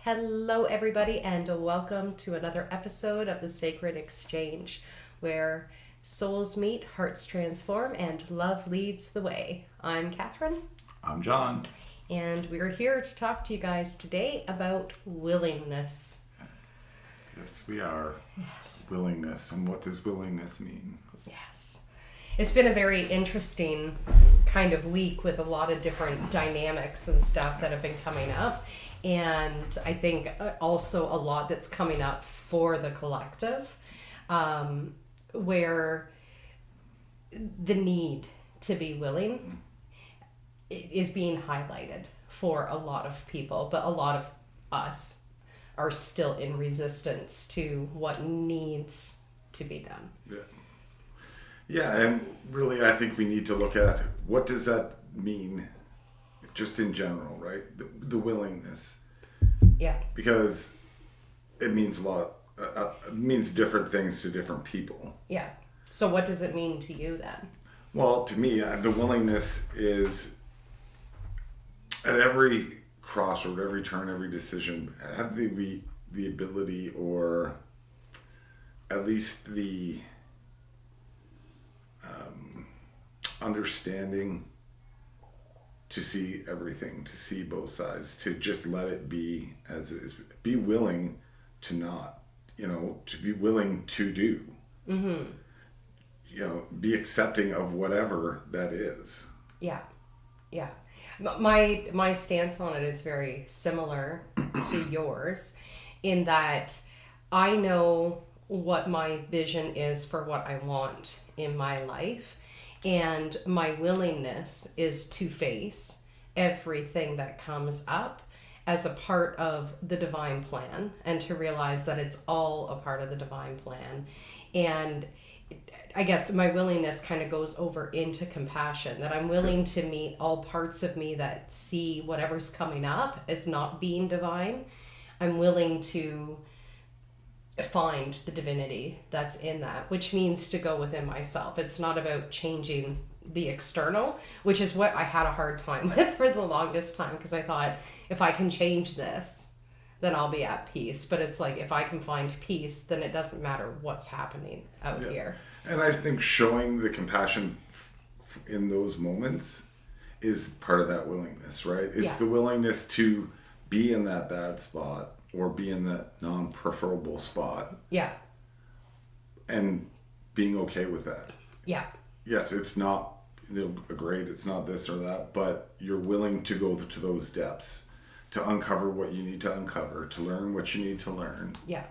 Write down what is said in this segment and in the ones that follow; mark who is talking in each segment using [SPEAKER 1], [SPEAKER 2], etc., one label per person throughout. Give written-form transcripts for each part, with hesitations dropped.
[SPEAKER 1] Hello, everybody, and welcome to another episode of the Sacred Exchange, where souls meet, hearts transform, and love leads the way. I'm Catherine.
[SPEAKER 2] I'm John.
[SPEAKER 1] And we're here to talk to you guys today about willingness.
[SPEAKER 2] Yes, we are.
[SPEAKER 1] Yes.
[SPEAKER 2] Willingness. And what does willingness mean?
[SPEAKER 1] Yes. It's been a very interesting kind of week with a lot of different dynamics and stuff that have been coming up. And I think also a lot that's coming up for the collective, where the need to be willing is being highlighted for a lot of people, but a lot of us are still in resistance to what needs to be done.
[SPEAKER 2] Yeah, and really I think we need to look at what does that mean just in general, right? The willingness.
[SPEAKER 1] Yeah.
[SPEAKER 2] Because it means a lot, it means different things to different people.
[SPEAKER 1] Yeah. So what does it mean to you then?
[SPEAKER 2] Well, to me, the willingness is at every crossroad, every turn, every decision, have the ability or at least the understanding to see everything, to see both sides, to just let it be as it is. Be willing to not, to be willing to do. Mm-hmm. Be accepting of whatever that is.
[SPEAKER 1] Yeah. Yeah. My stance on it is very similar to yours in that I know what my vision is for what I want in my life. And my willingness is to face everything that comes up as a part of the divine plan and to realize that it's all a part of the divine plan. And I guess my willingness kind of goes over into compassion, that I'm willing to meet all parts of me that see whatever's coming up as not being divine. I'm willing to find the divinity that's in that, which means to go within myself. It's not about changing the external, which is what I had a hard time with for the longest time, because I thought if I can change this, then I'll be at peace. But it's like if I can find peace, then it doesn't matter what's happening out here.
[SPEAKER 2] And I think showing the compassion in those moments is part of that willingness, right? It's the willingness to be in that bad spot or be in that non-preferable spot.
[SPEAKER 1] Yeah.
[SPEAKER 2] And being okay with that.
[SPEAKER 1] Yeah.
[SPEAKER 2] Yes, it's not great, it's not this or that, but you're willing to go to those depths, to uncover what you need to uncover, to learn what you need to learn.
[SPEAKER 1] Yeah.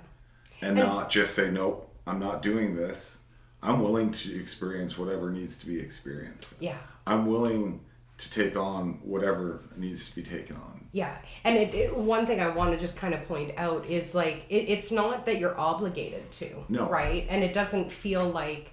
[SPEAKER 2] And not just say, nope, I'm not doing this. I'm willing to experience whatever needs to be experienced.
[SPEAKER 1] Yeah.
[SPEAKER 2] I'm willing to take on whatever needs to be taken on.
[SPEAKER 1] Yeah. And one thing I want to just kind of point out is like, it's not that you're obligated to,
[SPEAKER 2] no.
[SPEAKER 1] Right? And it doesn't feel like,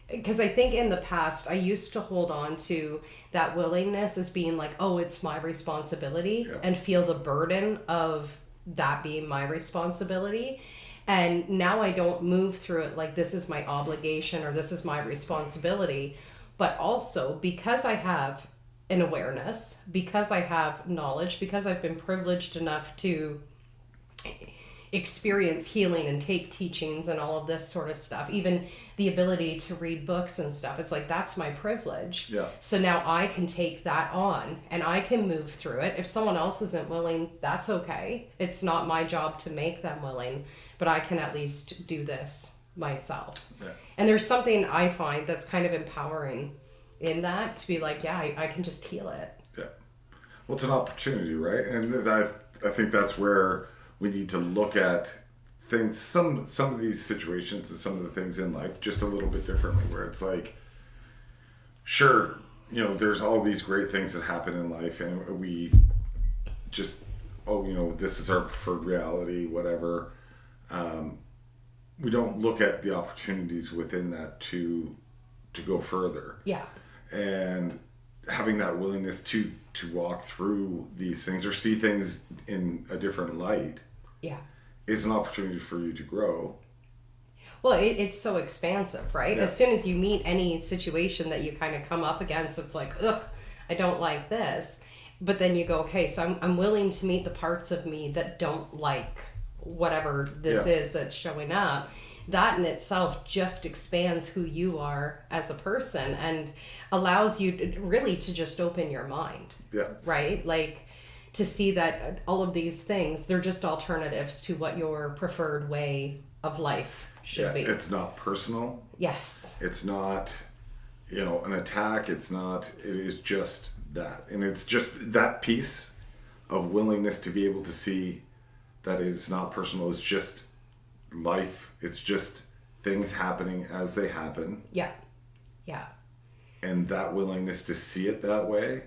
[SPEAKER 1] because I think in the past, I used to hold on to that willingness as being like, oh, it's my responsibility, and feel the burden of that being my responsibility. And now I don't move through it like this is my obligation or this is my responsibility, but also because I have an awareness, because I have knowledge, because I've been privileged enough to experience healing and take teachings and all of this sort of stuff, even the ability to read books and stuff. It's like, that's my privilege.
[SPEAKER 2] Yeah.
[SPEAKER 1] So now I can take that on and I can move through it. If someone else isn't willing, that's okay. It's not my job to make them willing, but I can at least do this myself.
[SPEAKER 2] Yeah.
[SPEAKER 1] And there's something I find that's kind of empowering in that, to be like, yeah, I can just heal it.
[SPEAKER 2] Yeah. Well, it's an opportunity, right? And I think that's where we need to look at things, some of these situations and some of the things in life just a little bit differently, where it's like, sure, there's all these great things that happen in life and we just, this is our preferred reality, whatever. We don't look at the opportunities within that to go further.
[SPEAKER 1] Yeah.
[SPEAKER 2] And having that willingness to walk through these things or see things in a different light.
[SPEAKER 1] Yeah.
[SPEAKER 2] Is an opportunity for you to grow.
[SPEAKER 1] Well, it's so expansive, right?
[SPEAKER 2] Yeah.
[SPEAKER 1] As soon as you meet any situation that you kind of come up against, it's like, ugh, I don't like this. But then you go, okay, so I'm willing to meet the parts of me that don't like whatever this is that's showing up. That in itself just expands who you are as a person and allows you really to just open your mind.
[SPEAKER 2] Yeah.
[SPEAKER 1] Right? Like to see that all of these things, they're just alternatives to what your preferred way of life should be.
[SPEAKER 2] It's not personal.
[SPEAKER 1] Yes.
[SPEAKER 2] It's not, an attack. It is just that. And it's just that piece of willingness to be able to see that it's not personal. It's just life. It's just things happening as they happen.
[SPEAKER 1] Yeah. Yeah.
[SPEAKER 2] And that willingness to see it that way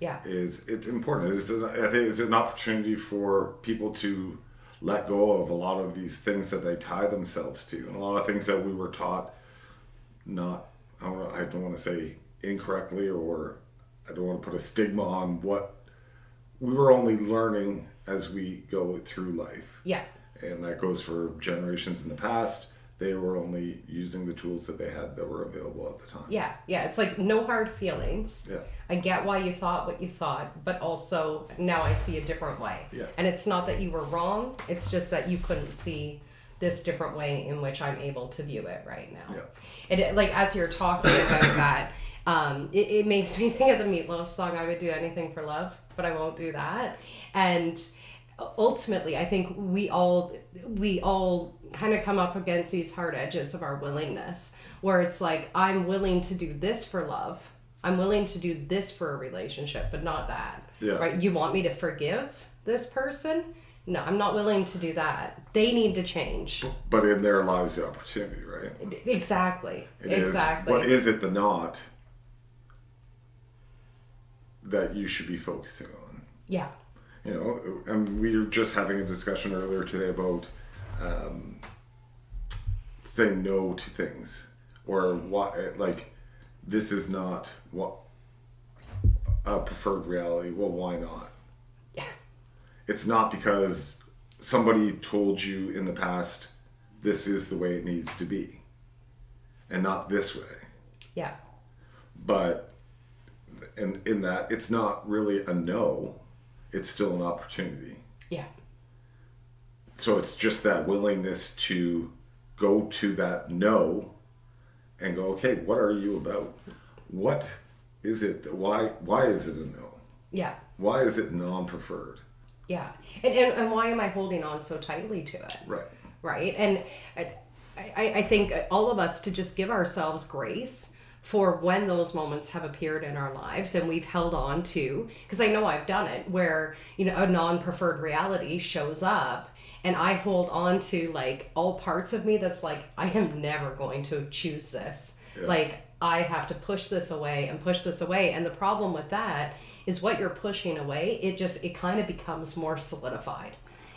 [SPEAKER 2] it's important. I think it's an opportunity for people to let go of a lot of these things that they tie themselves to, and a lot of things that we were taught I don't want to say incorrectly, or I don't want to put a stigma on what we were only learning as we go through life.
[SPEAKER 1] Yeah.
[SPEAKER 2] And that goes for generations in the past. They were only using the tools that they had that were available at the time.
[SPEAKER 1] Yeah. Yeah. It's like no hard feelings.
[SPEAKER 2] Yeah.
[SPEAKER 1] I get why you thought what you thought, but also now I see a different way.
[SPEAKER 2] Yeah. And
[SPEAKER 1] it's not that you were wrong. It's just that you couldn't see this different way in which I'm able to view it right now.
[SPEAKER 2] Yeah.
[SPEAKER 1] And like, as you're talking about that, it makes me think of the Meatloaf song, I would do anything for love, but I won't do that. And ultimately, I think we all kind of come up against these hard edges of our willingness, where it's like, I'm willing to do this for love. I'm willing to do this for a relationship, but not that.
[SPEAKER 2] Yeah.
[SPEAKER 1] Right? You want me to forgive this person? No, I'm not willing to do that. They need to change.
[SPEAKER 2] But in there lies the opportunity, right?
[SPEAKER 1] Exactly.
[SPEAKER 2] What is it the not that you should be focusing on?
[SPEAKER 1] Yeah.
[SPEAKER 2] And we were just having a discussion earlier today about saying no to things, or what, like, this is not what a preferred reality. Well, why not?
[SPEAKER 1] Yeah.
[SPEAKER 2] It's not because somebody told you in the past this is the way it needs to be, and not this way.
[SPEAKER 1] Yeah.
[SPEAKER 2] But in that, it's not really a no. It's still an opportunity.
[SPEAKER 1] Yeah.
[SPEAKER 2] So it's just that willingness to go to that no and go, okay, what are you about? What is it? Why is it a no?
[SPEAKER 1] Yeah.
[SPEAKER 2] Why is it non-preferred?
[SPEAKER 1] Yeah. And why am I holding on so tightly to it?
[SPEAKER 2] Right.
[SPEAKER 1] Right. And I think all of us to just give ourselves grace for when those moments have appeared in our lives and we've held on to, because I know I've done it, where, a non-preferred reality shows up and I hold on to like all parts of me that's like, I am never going to choose this. Yeah. Like, I have to push this away and push this away. And the problem with that is what you're pushing away, it kind of becomes more solidified.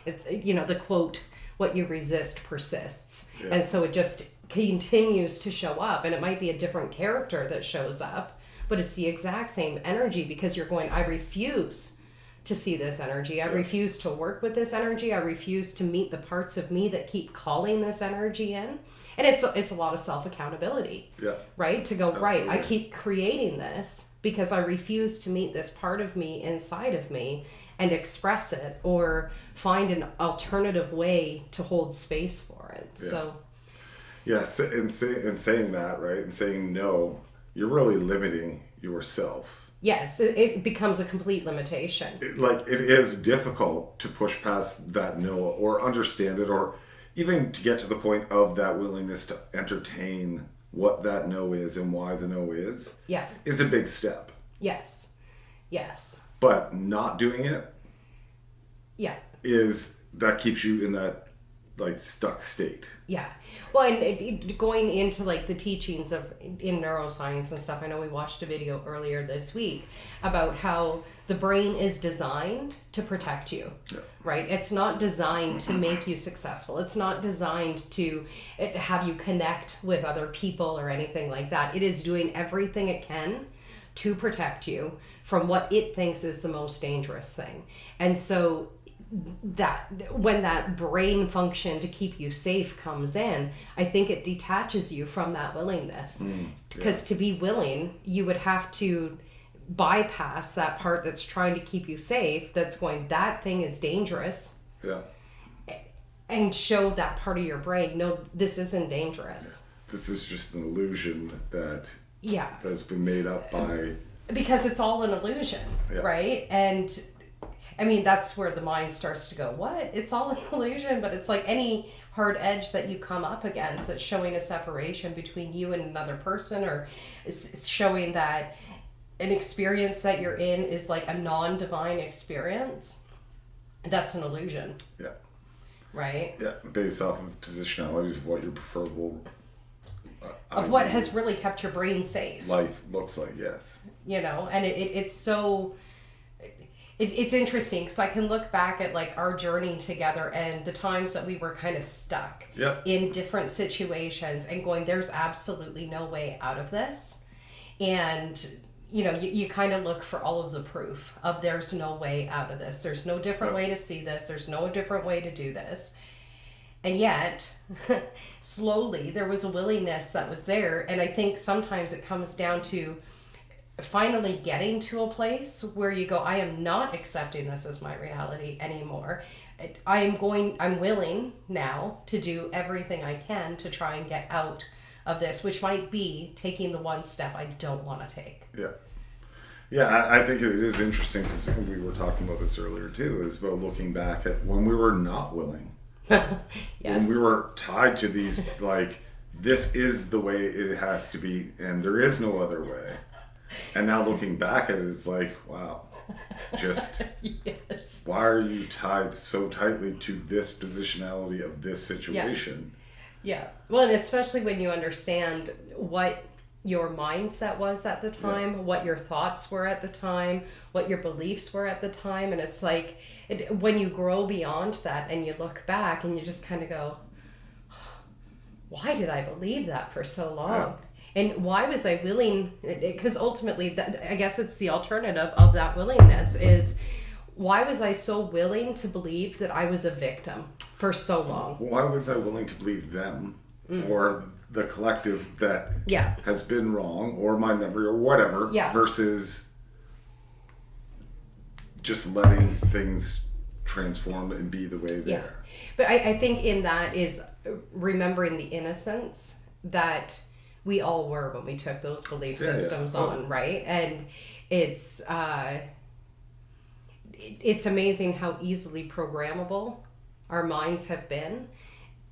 [SPEAKER 1] It's, the quote, what you resist persists. Yeah. And so it just continues to show up, and it might be a different character that shows up, but it's the exact same energy, because you're going, I refuse to see this energy. I refuse to work with this energy. I refuse to meet the parts of me that keep calling this energy in. And it's a lot of self-accountability, right? To go, absolutely. Right, I keep creating this because I refuse to meet this part of me inside of me and express it, or find an alternative way to hold space for it. Yeah. So
[SPEAKER 2] yes, and saying that, right, and saying no, you're really limiting yourself.
[SPEAKER 1] Yes, it becomes a complete limitation.
[SPEAKER 2] It is difficult to push past that no, or understand it, or even to get to the point of that willingness to entertain what that no is and why the no is. Yeah. Is a big step.
[SPEAKER 1] Yes. Yes.
[SPEAKER 2] But not doing it. Yeah. That keeps you in that like stuck state.
[SPEAKER 1] Yeah. Well, and going into like the teachings in neuroscience and stuff, I know we watched a video earlier this week about how the brain is designed to protect you, right? It's not designed to make you successful. It's not designed to have you connect with other people or anything like that. It is doing everything it can to protect you from what it thinks is the most dangerous thing. And so that when that brain function to keep you safe comes in, I think it detaches you from that willingness. Because to be willing, you would have to bypass that part that's trying to keep you safe, that's going, that thing is dangerous,
[SPEAKER 2] Yeah.
[SPEAKER 1] and show that part of your brain, no, this isn't dangerous.
[SPEAKER 2] This is just an illusion
[SPEAKER 1] Yeah.
[SPEAKER 2] that's been made up by...
[SPEAKER 1] Because it's all an illusion,
[SPEAKER 2] Yeah.
[SPEAKER 1] right? And I mean, that's where the mind starts to go, what? It's all an illusion, but it's like any hard edge that you come up against, it's showing a separation between you and another person, or it's showing that an experience that you're in is like a non-divine experience. That's an illusion.
[SPEAKER 2] Yeah.
[SPEAKER 1] Right?
[SPEAKER 2] Yeah, based off of positionalities of what your preferable...
[SPEAKER 1] of what has really kept your brain safe.
[SPEAKER 2] Life looks like, yes.
[SPEAKER 1] You know, and it's so... It's interesting because I can look back at like our journey together and the times that we were kind of stuck in different situations and going, there's absolutely no way out of this. And, you know, you kind of look for all of the proof of there's no way out of this. There's no different way to see this. There's no different way to do this. And yet, slowly, there was a willingness that was there. And I think sometimes it comes down to finally getting to a place where you go, I am not accepting this as my reality anymore. I'm willing now to do everything I can to try and get out of this, which might be taking the one step I don't want to take.
[SPEAKER 2] Yeah. Yeah, I think it is interesting because we were talking about this earlier too, is about looking back at when we were not willing.
[SPEAKER 1] Yes.
[SPEAKER 2] When we were tied to these, like, this is the way it has to be and there is no other way. And now looking back at it, it's like, wow, just
[SPEAKER 1] yes.
[SPEAKER 2] Why are you tied so tightly to this positionality of this situation?
[SPEAKER 1] Yeah. Well, and especially when you understand what your mindset was at the time, what your thoughts were at the time, what your beliefs were at the time. And it's like, when you grow beyond that and you look back and you just kind of go, why did I believe that for so long?
[SPEAKER 2] Yeah.
[SPEAKER 1] And why was I willing? Because ultimately, I guess it's the alternative of that willingness is, why was I so willing to believe that I was a victim for so long?
[SPEAKER 2] Why was I willing to believe them or the collective that has been wrong, or my memory or whatever, versus just letting things transform and be the way they are?
[SPEAKER 1] But I think in that is remembering the innocence that we all were when we took those belief systems on, right? And it's amazing how easily programmable our minds have been,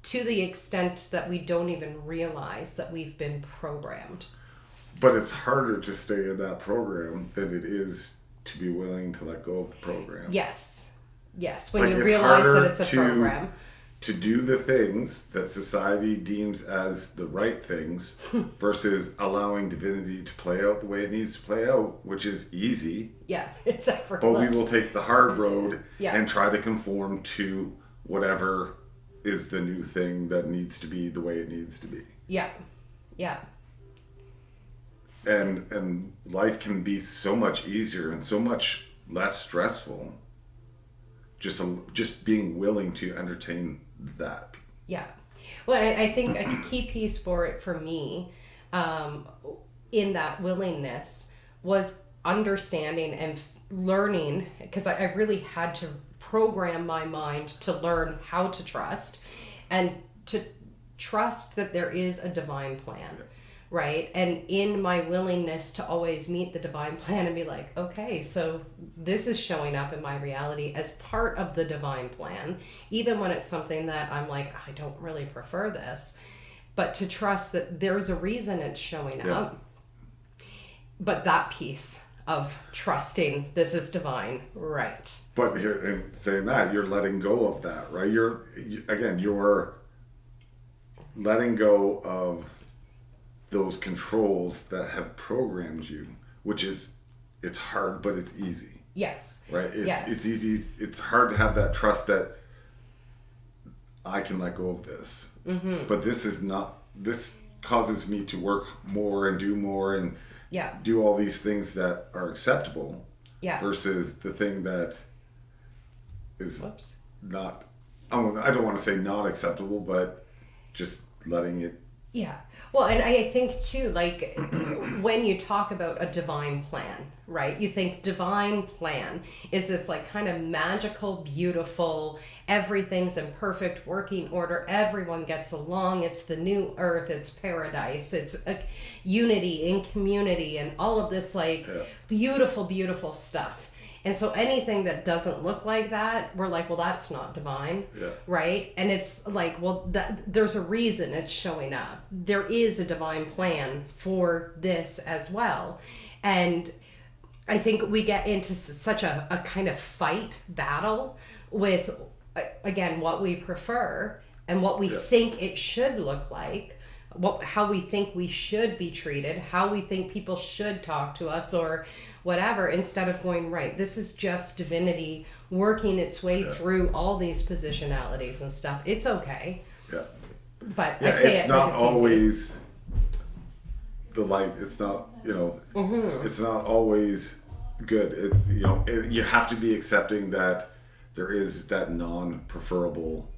[SPEAKER 1] to the extent that we don't even realize that we've been programmed.
[SPEAKER 2] But it's harder to stay in that program than it is to be willing to let go of the program.
[SPEAKER 1] Yes. When you realize that it's a program.
[SPEAKER 2] To do the things that society deems as the right things versus allowing divinity to play out the way it needs to play out, which is easy.
[SPEAKER 1] Yeah, it's effortless.
[SPEAKER 2] But we will take the hard road and try to conform to whatever is the new thing that needs to be the way it needs to be.
[SPEAKER 1] Yeah.
[SPEAKER 2] And life can be so much easier and so much less stressful just being willing to entertain that.
[SPEAKER 1] Yeah. Well, I think a key piece for me in that willingness was understanding and learning, because I really had to program my mind to learn how to trust and to trust that there is a divine plan. Right? And in my willingness to always meet the divine plan and be like, okay, so this is showing up in my reality as part of the divine plan, even when it's something that I'm like, I don't really prefer this, but to trust that there's a reason it's showing up. But that piece of trusting this is divine, right?
[SPEAKER 2] But here, in saying that, you're letting go of that, right? You're letting go of those controls that have programmed you, which is, it's hard, but it's easy.
[SPEAKER 1] Yes.
[SPEAKER 2] Right? It's easy. It's hard to have that trust that I can let go of this. Mm-hmm. But this causes me to work more and do more and do all these things that are acceptable versus the thing that is not, I don't want to say not acceptable, but just letting it
[SPEAKER 1] Yeah. Well, and I think too, like when you talk about a divine plan, right? You think divine plan is this like kind of magical, beautiful, everything's in perfect working order, everyone gets along, it's the new earth, it's paradise, it's a unity in community, and all of this like
[SPEAKER 2] Yeah.
[SPEAKER 1] beautiful, beautiful stuff. And so anything that doesn't look like that, we're like, well, that's not divine,
[SPEAKER 2] Yeah.
[SPEAKER 1] right? And it's like, well, there's a reason it's showing up. There is a divine plan for this as well. And I think we get into such a kind of fight battle with, again, what we prefer and what we
[SPEAKER 2] Yeah.
[SPEAKER 1] think it should look like, how we think we should be treated, how we think people should talk to us, or whatever, instead of going, right, this is just divinity working its way
[SPEAKER 2] Yeah.
[SPEAKER 1] through all these positionalities and stuff. It's okay.
[SPEAKER 2] Yeah.
[SPEAKER 1] But I
[SPEAKER 2] Yeah,
[SPEAKER 1] say
[SPEAKER 2] it's
[SPEAKER 1] it
[SPEAKER 2] not
[SPEAKER 1] like it's easy.
[SPEAKER 2] always the light. It's not, it's not always good. It's, you have to be accepting that there is that non-preferable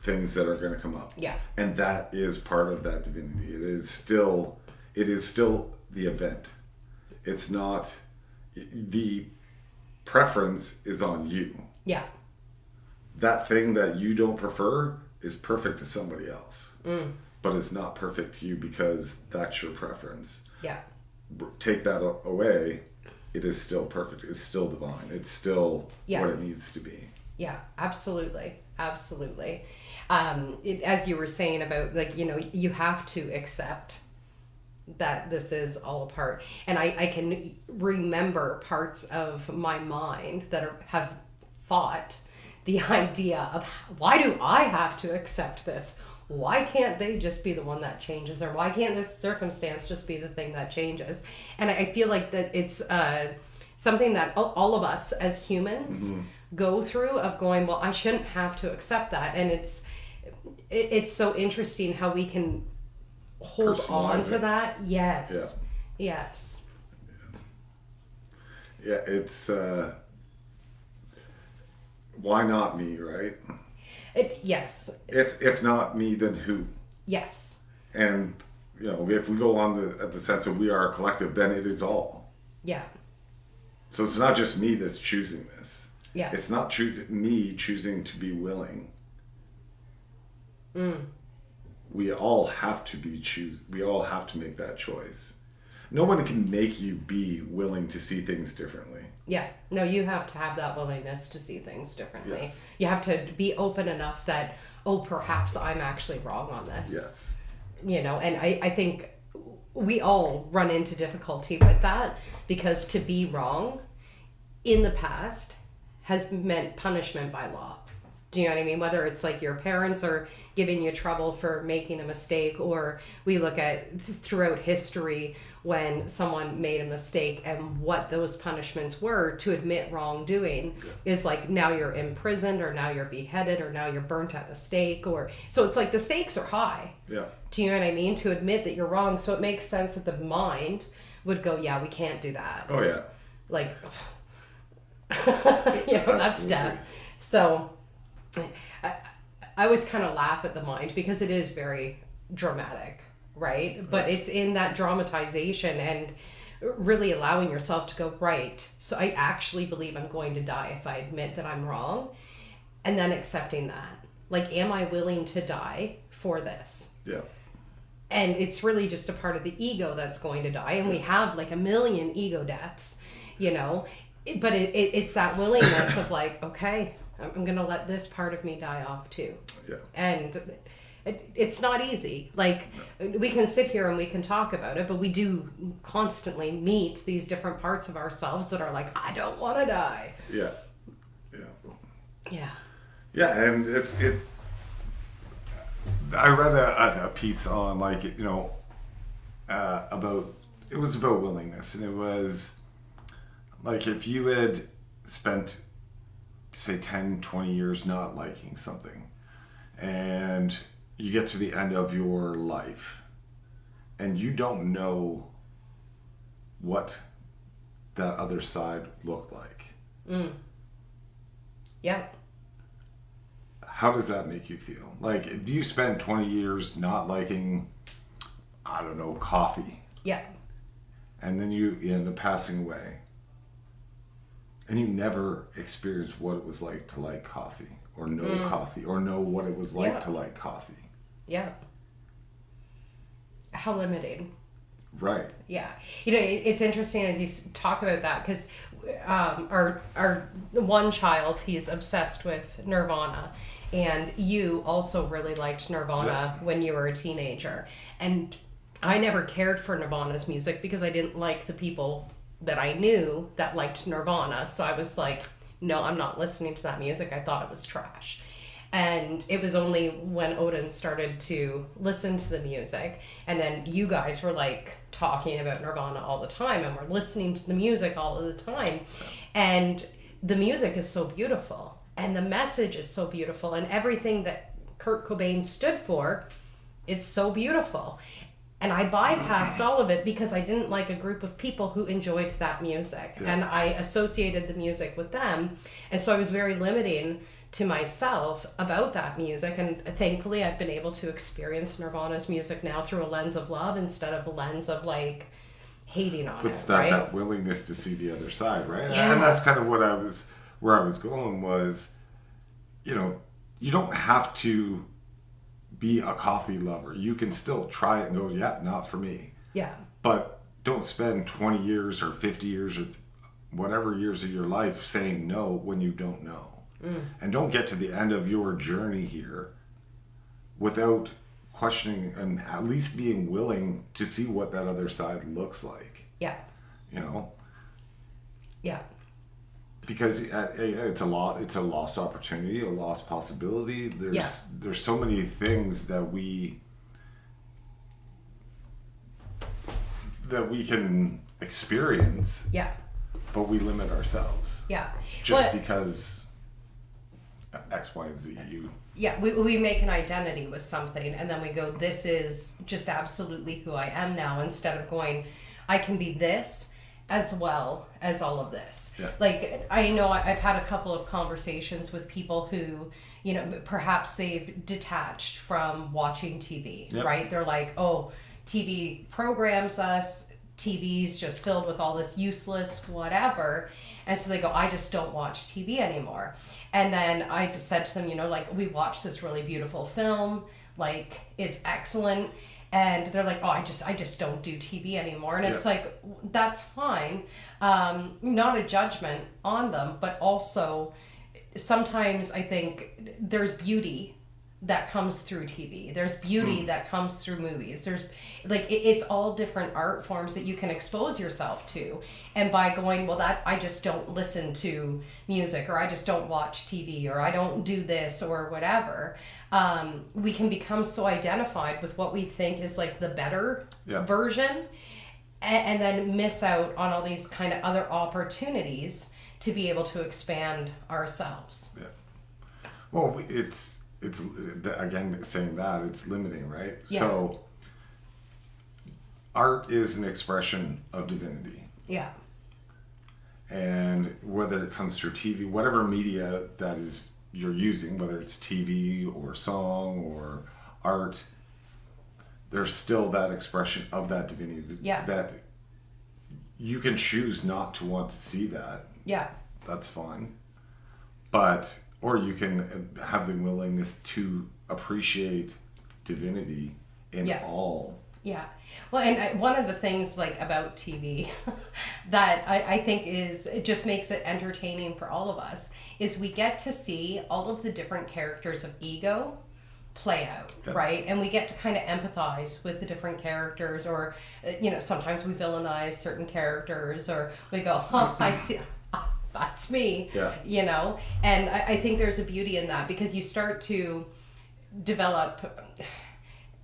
[SPEAKER 2] things that are going to come up.
[SPEAKER 1] Yeah.
[SPEAKER 2] And that is part of that divinity. It is still the event. It's not, the preference is on you.
[SPEAKER 1] Yeah.
[SPEAKER 2] That thing that you don't prefer is perfect to somebody else. But it's not perfect to you because that's your preference.
[SPEAKER 1] Yeah.
[SPEAKER 2] Take that away, it is still perfect. It's still divine. It's still what it needs to be.
[SPEAKER 1] Yeah, absolutely. Absolutely. As you were saying about, like, you have to accept that this is all a part. And I can remember parts of my mind that have fought the idea of, why do I have to accept this? Why can't they just be the one that changes? Or why can't this circumstance just be the thing that changes? And I feel like that it's something that all of us as humans go through, of going, well, I shouldn't have to accept that. And it's so interesting how we can hold on
[SPEAKER 2] Personalize
[SPEAKER 1] to
[SPEAKER 2] it.
[SPEAKER 1] that. Yes. Yes.
[SPEAKER 2] Yeah, it's why not me, right?
[SPEAKER 1] Yes.
[SPEAKER 2] If not me, then who?
[SPEAKER 1] Yes.
[SPEAKER 2] And if we go on the sense of we are a collective, then it is all.
[SPEAKER 1] Yeah.
[SPEAKER 2] So it's not just me that's choosing this.
[SPEAKER 1] Yeah.
[SPEAKER 2] It's not choosing to be willing. We all have to we all have to make that choice. No one can make you be willing to see things differently.
[SPEAKER 1] Yeah. No, you have to have that willingness to see things differently.
[SPEAKER 2] Yes.
[SPEAKER 1] You have to be open enough that, oh, perhaps I'm actually wrong on this.
[SPEAKER 2] Yes.
[SPEAKER 1] And I think we all run into difficulty with that, because to be wrong in the past has meant punishment by law. Do you know what I mean? Whether it's like your parents are giving you trouble for making a mistake, or we look at throughout history when someone made a mistake and what those punishments were to admit wrongdoing is like, now you're imprisoned, or now you're beheaded, or now you're burnt at the stake, or so it's like the stakes are high.
[SPEAKER 2] Yeah.
[SPEAKER 1] Do you know what I mean? To admit that you're wrong. So it makes sense that the mind would go, yeah, we can't do that.
[SPEAKER 2] Oh yeah.
[SPEAKER 1] Like, that's
[SPEAKER 2] Absolutely.
[SPEAKER 1] death. So I always kind of laugh at the mind, because it is very dramatic, right? But it's in that dramatization and really allowing yourself to go, right, so I actually believe I'm going to die if I admit that I'm wrong, and then accepting that. Like, am I willing to die for this?
[SPEAKER 2] Yeah.
[SPEAKER 1] And it's really just a part of the ego that's going to die. And we have like a million ego deaths, but it's that willingness of like, okay, I'm going to let this part of me die off too.
[SPEAKER 2] Yeah.
[SPEAKER 1] And it's not easy. Like, we can sit here and we can talk about it, but we do constantly meet these different parts of ourselves that are like, I don't want to die.
[SPEAKER 2] Yeah. Yeah.
[SPEAKER 1] Yeah.
[SPEAKER 2] Yeah, and I read a piece on about, it was about willingness, and it was like, if you had spent, say, 10, 20 years not liking something, and you get to the end of your life and you don't know what that other side looked like.
[SPEAKER 1] Yeah.
[SPEAKER 2] how does that make you feel? Like, do you spend 20 years not liking, I don't know, coffee?
[SPEAKER 1] Yeah.
[SPEAKER 2] And then you end up passing away. And you never experienced what it was like to like coffee, or know coffee, or know what it was like to like coffee.
[SPEAKER 1] Yeah. How limiting.
[SPEAKER 2] Right.
[SPEAKER 1] Yeah. It's interesting as you talk about that, because our one child, he's obsessed with Nirvana, and you also really liked Nirvana when you were a teenager. And I never cared for Nirvana's music because I didn't like the people that I knew that liked Nirvana. So I was like, no, I'm not listening to that music. I thought it was trash. And it was only when Odin started to listen to the music, and then you guys were like talking about Nirvana all the time, and we're listening to the music all of the time. And the music is so beautiful, and the message is so beautiful, and everything that Kurt Cobain stood for, it's so beautiful. And I bypassed all of it because I didn't like a group of people who enjoyed that music. Yeah. And I associated the music with them. And so I was very limiting to myself about that music. And thankfully I've been able to experience Nirvana's music now through a lens of love instead of a lens of like hating on
[SPEAKER 2] it's
[SPEAKER 1] it.
[SPEAKER 2] That,
[SPEAKER 1] right?
[SPEAKER 2] that willingness to see the other side, right?
[SPEAKER 1] Yeah.
[SPEAKER 2] And that's kind of where I was going was, you know, you don't have to be a coffee lover. You can still try it and go, yeah, not for me.
[SPEAKER 1] Yeah.
[SPEAKER 2] But don't spend 20 years or 50 years or whatever years of your life saying no when you don't know. And don't get to the end of your journey here without questioning and at least being willing to see what that other side looks like.
[SPEAKER 1] Yeah.
[SPEAKER 2] You know?
[SPEAKER 1] Yeah.
[SPEAKER 2] Because it's a lost opportunity, a lost possibility. There's so many things that we can experience.
[SPEAKER 1] Yeah.
[SPEAKER 2] But we limit ourselves.
[SPEAKER 1] Yeah.
[SPEAKER 2] Just because X, Y, and Z.
[SPEAKER 1] We make an identity with something, and then we go, this is just absolutely who I am now, instead of going, I can be this as well as all of this. Yeah. Like, I know I've had a couple of conversations with people who, you know, perhaps they've detached from watching TV, right? They're like, oh, TV programs us, TV's just filled with all this useless whatever. And so they go, I just don't watch TV anymore. And then I said to them, you know, like, we watched this really beautiful film, like, it's excellent. And they're like, oh, I just don't do TV anymore. And it's like, that's fine. Not a judgment on them, but also sometimes I think there's beauty that comes through TV. There's beauty that comes through movies. There's like, it's all different art forms that you can expose yourself to. And by going, well, that I just don't listen to music, or I just don't watch TV, or I don't do this or whatever. We can become so identified with what we think is like the better version, and then miss out on all these kind of other opportunities to be able to expand ourselves.
[SPEAKER 2] Yeah. Well, it's again saying that it's limiting, right?
[SPEAKER 1] Yeah.
[SPEAKER 2] So art is an expression of divinity.
[SPEAKER 1] Yeah.
[SPEAKER 2] And whether it comes through TV, whatever media that is you're using, whether it's TV or song or art, there's still that expression of that divinity.
[SPEAKER 1] Yeah.
[SPEAKER 2] That you can choose not to want to see that.
[SPEAKER 1] Yeah.
[SPEAKER 2] That's fine. But or you can have the willingness to appreciate divinity in all.
[SPEAKER 1] Yeah. Well, and one of the things like about TV that I think it just makes it entertaining for all of us is we get to see all of the different characters of ego play out, right? And we get to kind of empathize with the different characters, or, you know, sometimes we villainize certain characters, or we go, I see, that's me, you know? And I think there's a beauty in that, because you start to develop,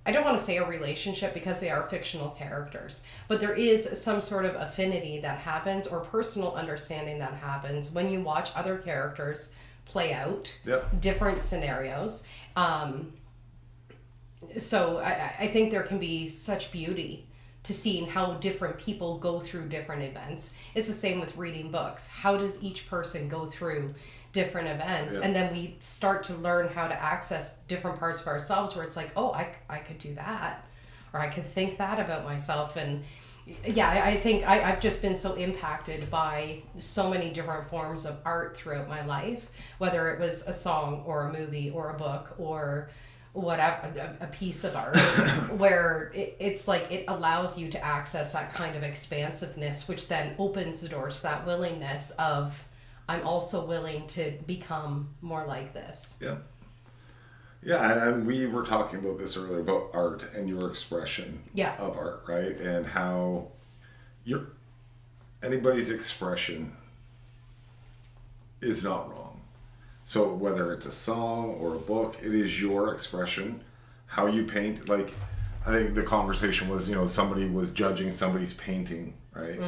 [SPEAKER 1] I don't want to say a relationship because they are fictional characters, but there is some sort of affinity that happens, or personal understanding that happens when you watch other characters play out different scenarios. So I think there can be such beauty to seeing how different people go through different events. It's the same with reading books. How does each person go through different events.
[SPEAKER 2] Yeah.
[SPEAKER 1] And then we start to learn how to access different parts of ourselves where it's like, oh, I could do that, or I could think that about myself. And yeah, I think I've just been so impacted by so many different forms of art throughout my life, whether it was a song or a movie or a book or whatever, a piece of art, where it's like it allows you to access that kind of expansiveness, which then opens the doors to that willingness of, I'm also willing to become more like this.
[SPEAKER 2] Yeah. Yeah, and we were talking about this earlier about art and your expression
[SPEAKER 1] Yeah.
[SPEAKER 2] of art, right? And how anybody's expression is not wrong. So whether it's a song or a book, it is your expression. How you paint, like I think the conversation was, somebody was judging somebody's painting, right?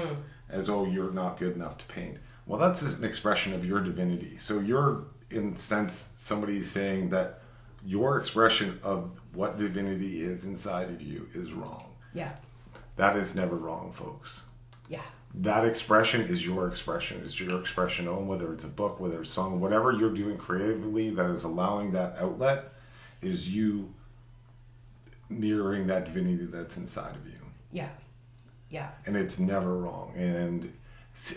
[SPEAKER 2] As, oh, you're not good enough to paint. Well, that's an expression of your divinity. So you're, in a sense, somebody's saying that your expression of what divinity is inside of you is wrong.
[SPEAKER 1] Yeah.
[SPEAKER 2] That is never wrong, folks.
[SPEAKER 1] Yeah.
[SPEAKER 2] That expression is your expression. It's your expression on whether it's a book, whether it's a song, whatever you're doing creatively that is allowing that outlet is you mirroring that divinity that's inside of you.
[SPEAKER 1] Yeah. Yeah.
[SPEAKER 2] And it's never wrong. And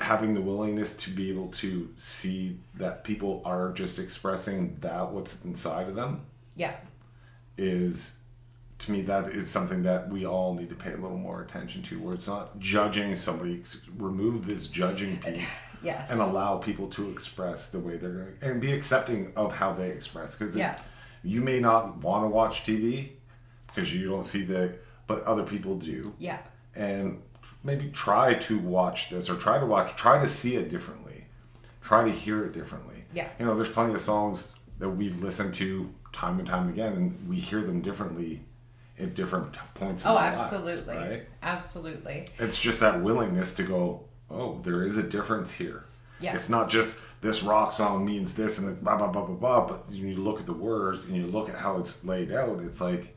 [SPEAKER 2] having the willingness to be able to see that people are just expressing that what's inside of them.
[SPEAKER 1] Yeah.
[SPEAKER 2] Is, to me, that is something that we all need to pay a little more attention to, where it's not judging somebody. Remove this judging piece.
[SPEAKER 1] Yes.
[SPEAKER 2] And allow people to express the way they're going, and be accepting of how they express. Because you may not want to watch TV because you don't see but other people do.
[SPEAKER 1] Yeah.
[SPEAKER 2] And maybe try to watch this, or try to see it differently. Try to hear it differently.
[SPEAKER 1] Yeah.
[SPEAKER 2] There's plenty of songs that we've listened to time and time again, and we hear them differently at different points in our lives.
[SPEAKER 1] Absolutely.
[SPEAKER 2] Right?
[SPEAKER 1] Absolutely.
[SPEAKER 2] It's just that willingness to go, oh, there is a difference here.
[SPEAKER 1] Yeah.
[SPEAKER 2] It's not just this rock song means this and blah, blah, blah, blah, blah, but you look at the words and you look at how it's laid out, it's like,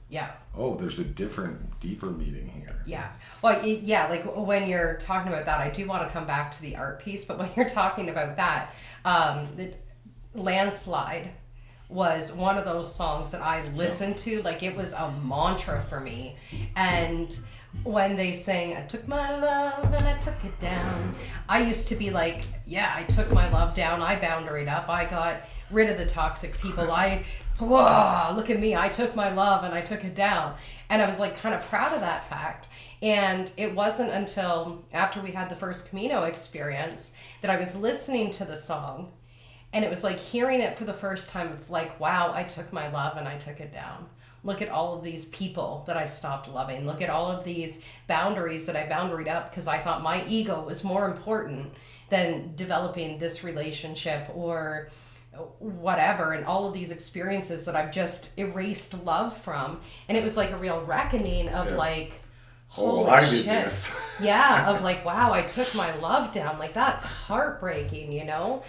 [SPEAKER 2] oh, there's a different, deeper meaning here.
[SPEAKER 1] Yeah. Well, like when you're talking about that, I do want to come back to the art piece, but when you're talking about that, the Landslide was one of those songs that I listened to, like it was a mantra for me. And when they sing, I took my love and I took it down, I used to be like, yeah, I took my love down, I boundaried up, I got rid of the toxic people, whoa, look at me, I took my love and I took it down. And I was like kind of proud of that fact. And it wasn't until after we had the first Camino experience that I was listening to the song, and it was like hearing it for the first time of like, wow, I took my love and I took it down. Look at all of these people that I stopped loving. Look at all of these boundaries that I boundaried up because I thought my ego was more important than developing this relationship or whatever, and all of these experiences that I've just erased love from. And it was like a real reckoning of like, holy shit. Did this. Yeah, of like, wow, I took my love down. Like, that's heartbreaking, Yeah.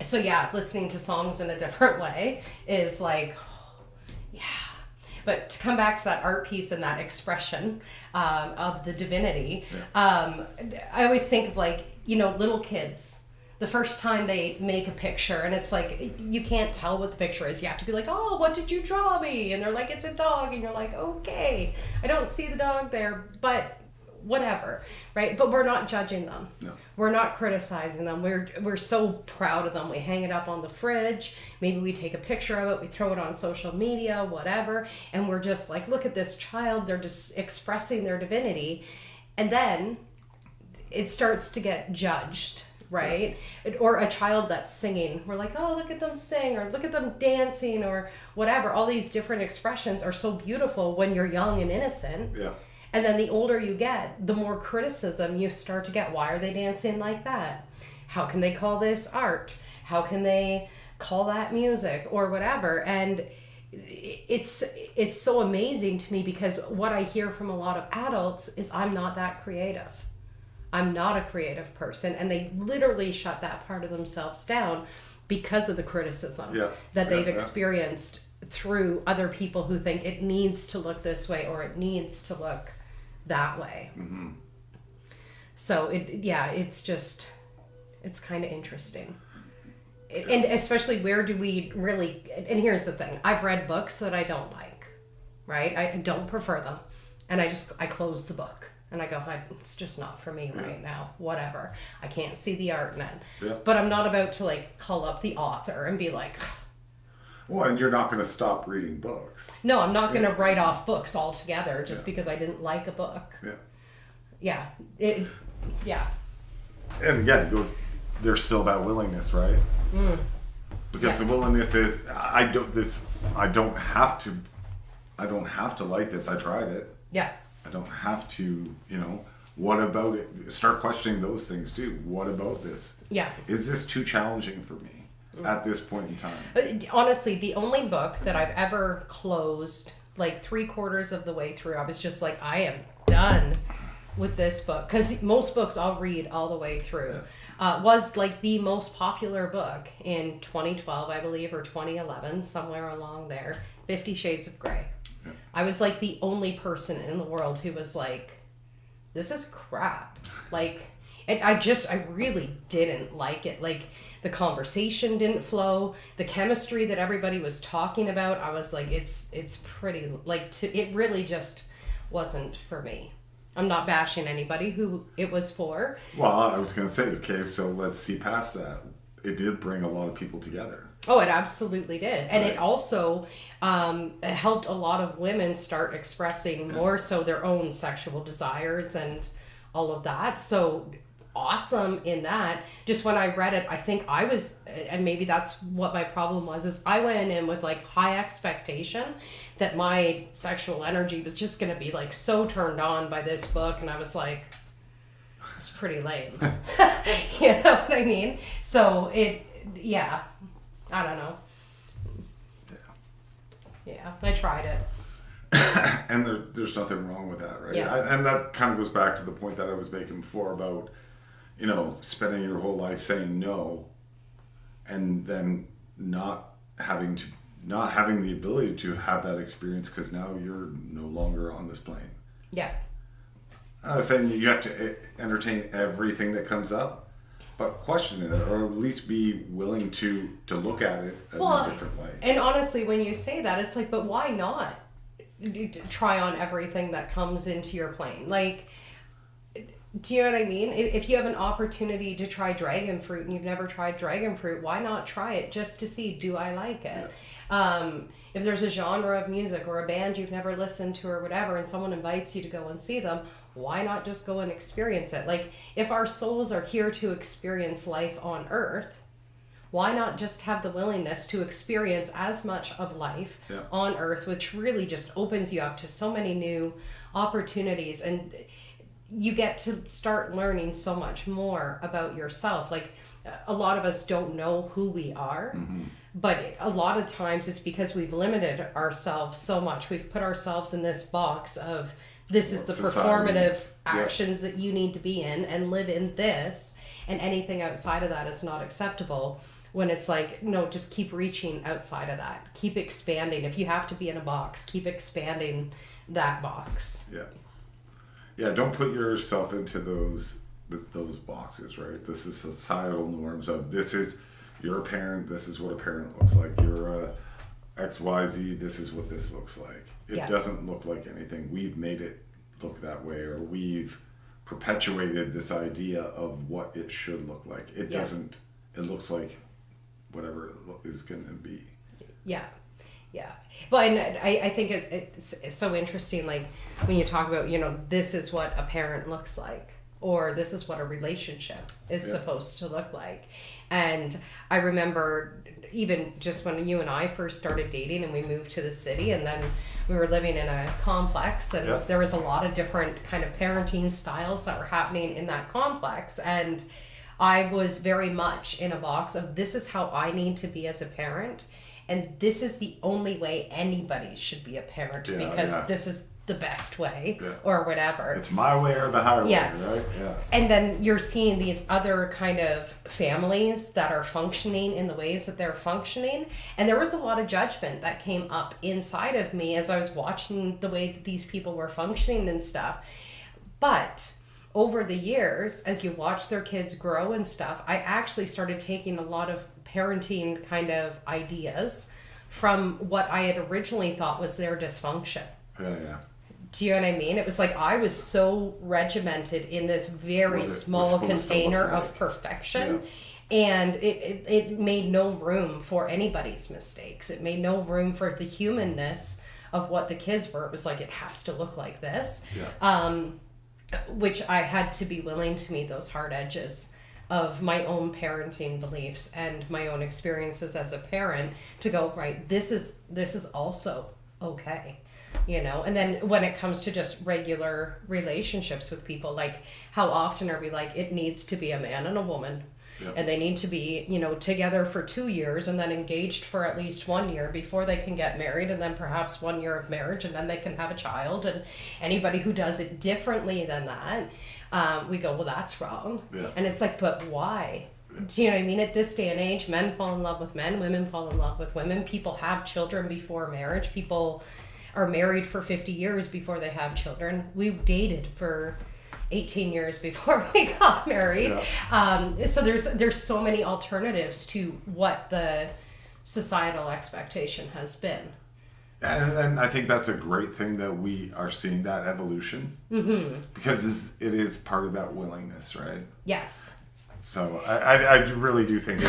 [SPEAKER 1] So yeah, listening to songs in a different way is like, yeah. But to come back to that art piece and that expression of the divinity, I always think of like, little kids. The first time they make a picture, and it's like, you can't tell what the picture is. You have to be like, oh, what did you draw me? And they're like, it's a dog. And you're like, okay, I don't see the dog there, but whatever, right? But we're not judging them.
[SPEAKER 2] No.
[SPEAKER 1] We're not criticizing them. We're so proud of them. We hang it up on the fridge. Maybe we take a picture of it. We throw it on social media, whatever. And we're just like, look at this child. They're just expressing their divinity. And then it starts to get judged. Right? Or a child that's singing. We're like, oh, look at them sing, or look at them dancing, or whatever. All these different expressions are so beautiful when you're young and innocent.
[SPEAKER 2] Yeah.
[SPEAKER 1] And then the older you get, the more criticism you start to get. Why are they dancing like that? How can they call this art? How can they call that music or whatever? And it's so amazing to me, because what I hear from a lot of adults is, I'm not that creative. I'm not a creative person. And they literally shut that part of themselves down because of the criticism that they've experienced through other people who think it needs to look this way or it needs to look that way. Mm-hmm. So it's kind of interesting. And especially where do we really, and here's the thing, I've read books that I don't like, right? I don't prefer them. And I close the book and I go, it's just not for me right now, whatever. I can't see the art in it.
[SPEAKER 2] Yeah.
[SPEAKER 1] But I'm not about to like call up the author and be like,
[SPEAKER 2] well, and you're not going to stop reading books.
[SPEAKER 1] no, I'm not going to write off books altogether just because I didn't like a book.
[SPEAKER 2] Yeah.
[SPEAKER 1] Yeah.
[SPEAKER 2] And again, it goes, there's still that willingness, right? Because the willingness is, I don't have to like this. I tried it.
[SPEAKER 1] Yeah.
[SPEAKER 2] I don't have to, what about it? Start questioning those things too. What about this?
[SPEAKER 1] Yeah.
[SPEAKER 2] Is this too challenging for me at this point in time?
[SPEAKER 1] Honestly, the only book that I've ever closed, like 3/4 of the way through, I was just like, I am done with this book. Because most books I'll read all the way through. Was like the most popular book in 2012, I believe, or 2011, somewhere along there, 50 Shades of Grey. Yeah. I was like the only person in the world who was like, this is crap. Like, and I really didn't like it. Like, the conversation didn't flow. The chemistry that everybody was talking about, I was like, it's pretty, like, it really just wasn't for me. I'm not bashing anybody who it was for.
[SPEAKER 2] Well, I was going to say, okay, so let's see past that. It did bring a lot of people together.
[SPEAKER 1] Oh, it absolutely did. And it also helped a lot of women start expressing more so their own sexual desires and all of that. So awesome in that. Just when I read it, I think I was, and maybe that's what my problem was, is I went in with like high expectation that my sexual energy was just going to be like so turned on by this book. And I was like, it's pretty lame. You know what I mean? So I don't know. Yeah, I tried it.
[SPEAKER 2] And there's nothing wrong with that, right?
[SPEAKER 1] Yeah.
[SPEAKER 2] And that kind of goes back to the point that I was making before about, spending your whole life saying no, and then not having the ability to have that experience because now you're no longer on this plane.
[SPEAKER 1] Yeah.
[SPEAKER 2] Saying that you have to entertain everything that comes up, but question it, or at least be willing to look at it in a different way.
[SPEAKER 1] And honestly, when you say that, it's like, but why not try on everything that comes into your plane? Like, do you know what I mean? If you have an opportunity to try dragon fruit and you've never tried dragon fruit, why not try it just to see, do I like it? Yeah. If there's a genre of music or a band you've never listened to or whatever, and someone invites you to go and see them, why not just go and experience it? Like, if our souls are here to experience life on earth, why not just have the willingness to experience as much of life on earth, which really just opens you up to so many new opportunities, and you get to start learning so much more about yourself. Like, a lot of us don't know who we are, but a lot of times it's because we've limited ourselves so much. We've put ourselves in this box of, this is the performative actions that you need to be in and live in this, and anything outside of that is not acceptable. When it's like, no, just keep reaching outside of that. Keep expanding. If you have to be in a box, keep expanding that box.
[SPEAKER 2] Yeah, don't put yourself into those boxes, right? This is societal norms of, you're a parent, this is what a parent looks like. You're a XYZ, this is what this looks like. It doesn't look like anything. We've made it look that way, or we've perpetuated this idea of what it should look like. It doesn't. It looks like whatever it is going to be. Yeah.
[SPEAKER 1] Well, and I think it's so interesting, like, when you talk about, this is what a parent looks like, or this is what a relationship is supposed to look like. And I remember even just when you and I first started dating and we moved to the city, and then we were living in a complex, and there was a lot of different kind of parenting styles that were happening in that complex. And I was very much in a box of, this is how I need to be as a parent, and this is the only way anybody should be a parent, because this is the best way, or whatever.
[SPEAKER 2] It's my way or the highway, right? Yeah.
[SPEAKER 1] And then you're seeing these other kind of families that are functioning in the ways that they're functioning. And there was a lot of judgment that came up inside of me as I was watching the way that these people were functioning and stuff. But over the years, as you watch their kids grow and stuff, I actually started taking a lot of parenting kind of ideas from what I had originally thought was their dysfunction.
[SPEAKER 2] Yeah.
[SPEAKER 1] Do you know what I mean? It was like I was so regimented in this very small container of perfection. Yeah. And it made no room for anybody's mistakes. It made no room for the humanness of what the kids were. It was like, it has to look like this. Yeah. Which I had to be willing to meet those hard edges of my own parenting beliefs and my own experiences as a parent to go, right, this is also okay. You know, and then when it comes to just regular relationships with people, like how often are we like, it needs to be a man and a woman. Yep. And they need to be, you know, together for 2 years and then engaged for at least 1 year before they can get married, and then perhaps 1 year of marriage, and then they can have a child. And anybody who does it differently than that, we go, well, that's wrong. Yeah. And it's like, but why? Yeah. Do you know what I mean? At this day and age, men fall in love with men, women fall in love with women. People have children before marriage. People are married for 50 years before they have children. We dated for 18 years before we got married. Yeah. So there's so many alternatives to what the societal expectation has been.
[SPEAKER 2] And I think that's a great thing that we are seeing that evolution. Mm-hmm. Because it is part of that willingness, right?
[SPEAKER 1] Yes.
[SPEAKER 2] So I really do think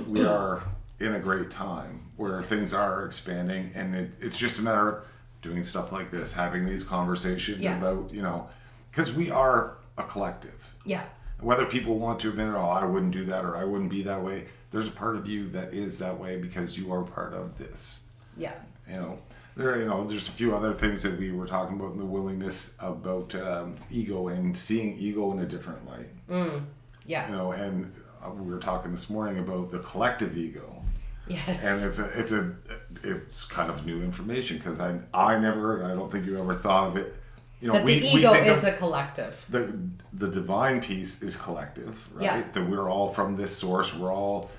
[SPEAKER 2] we are in a great time where things are expanding, and it's just a matter of doing stuff like this, having these conversations about, you know, because we are a collective. Yeah. Whether people want to admit, oh, I wouldn't do that or I wouldn't be that way, there's a part of you that is that way because you are part of this. Yeah. You know, there's a few other things that we were talking about in the willingness about ego and seeing ego in a different light. Mm. Yeah. You know, and we were talking this morning about the collective ego. Yes. And it's kind of new information because I don't think you ever thought of it. You know,
[SPEAKER 1] that the ego is a collective.
[SPEAKER 2] The divine piece is collective, right? Yeah. That we're all from this source. We're all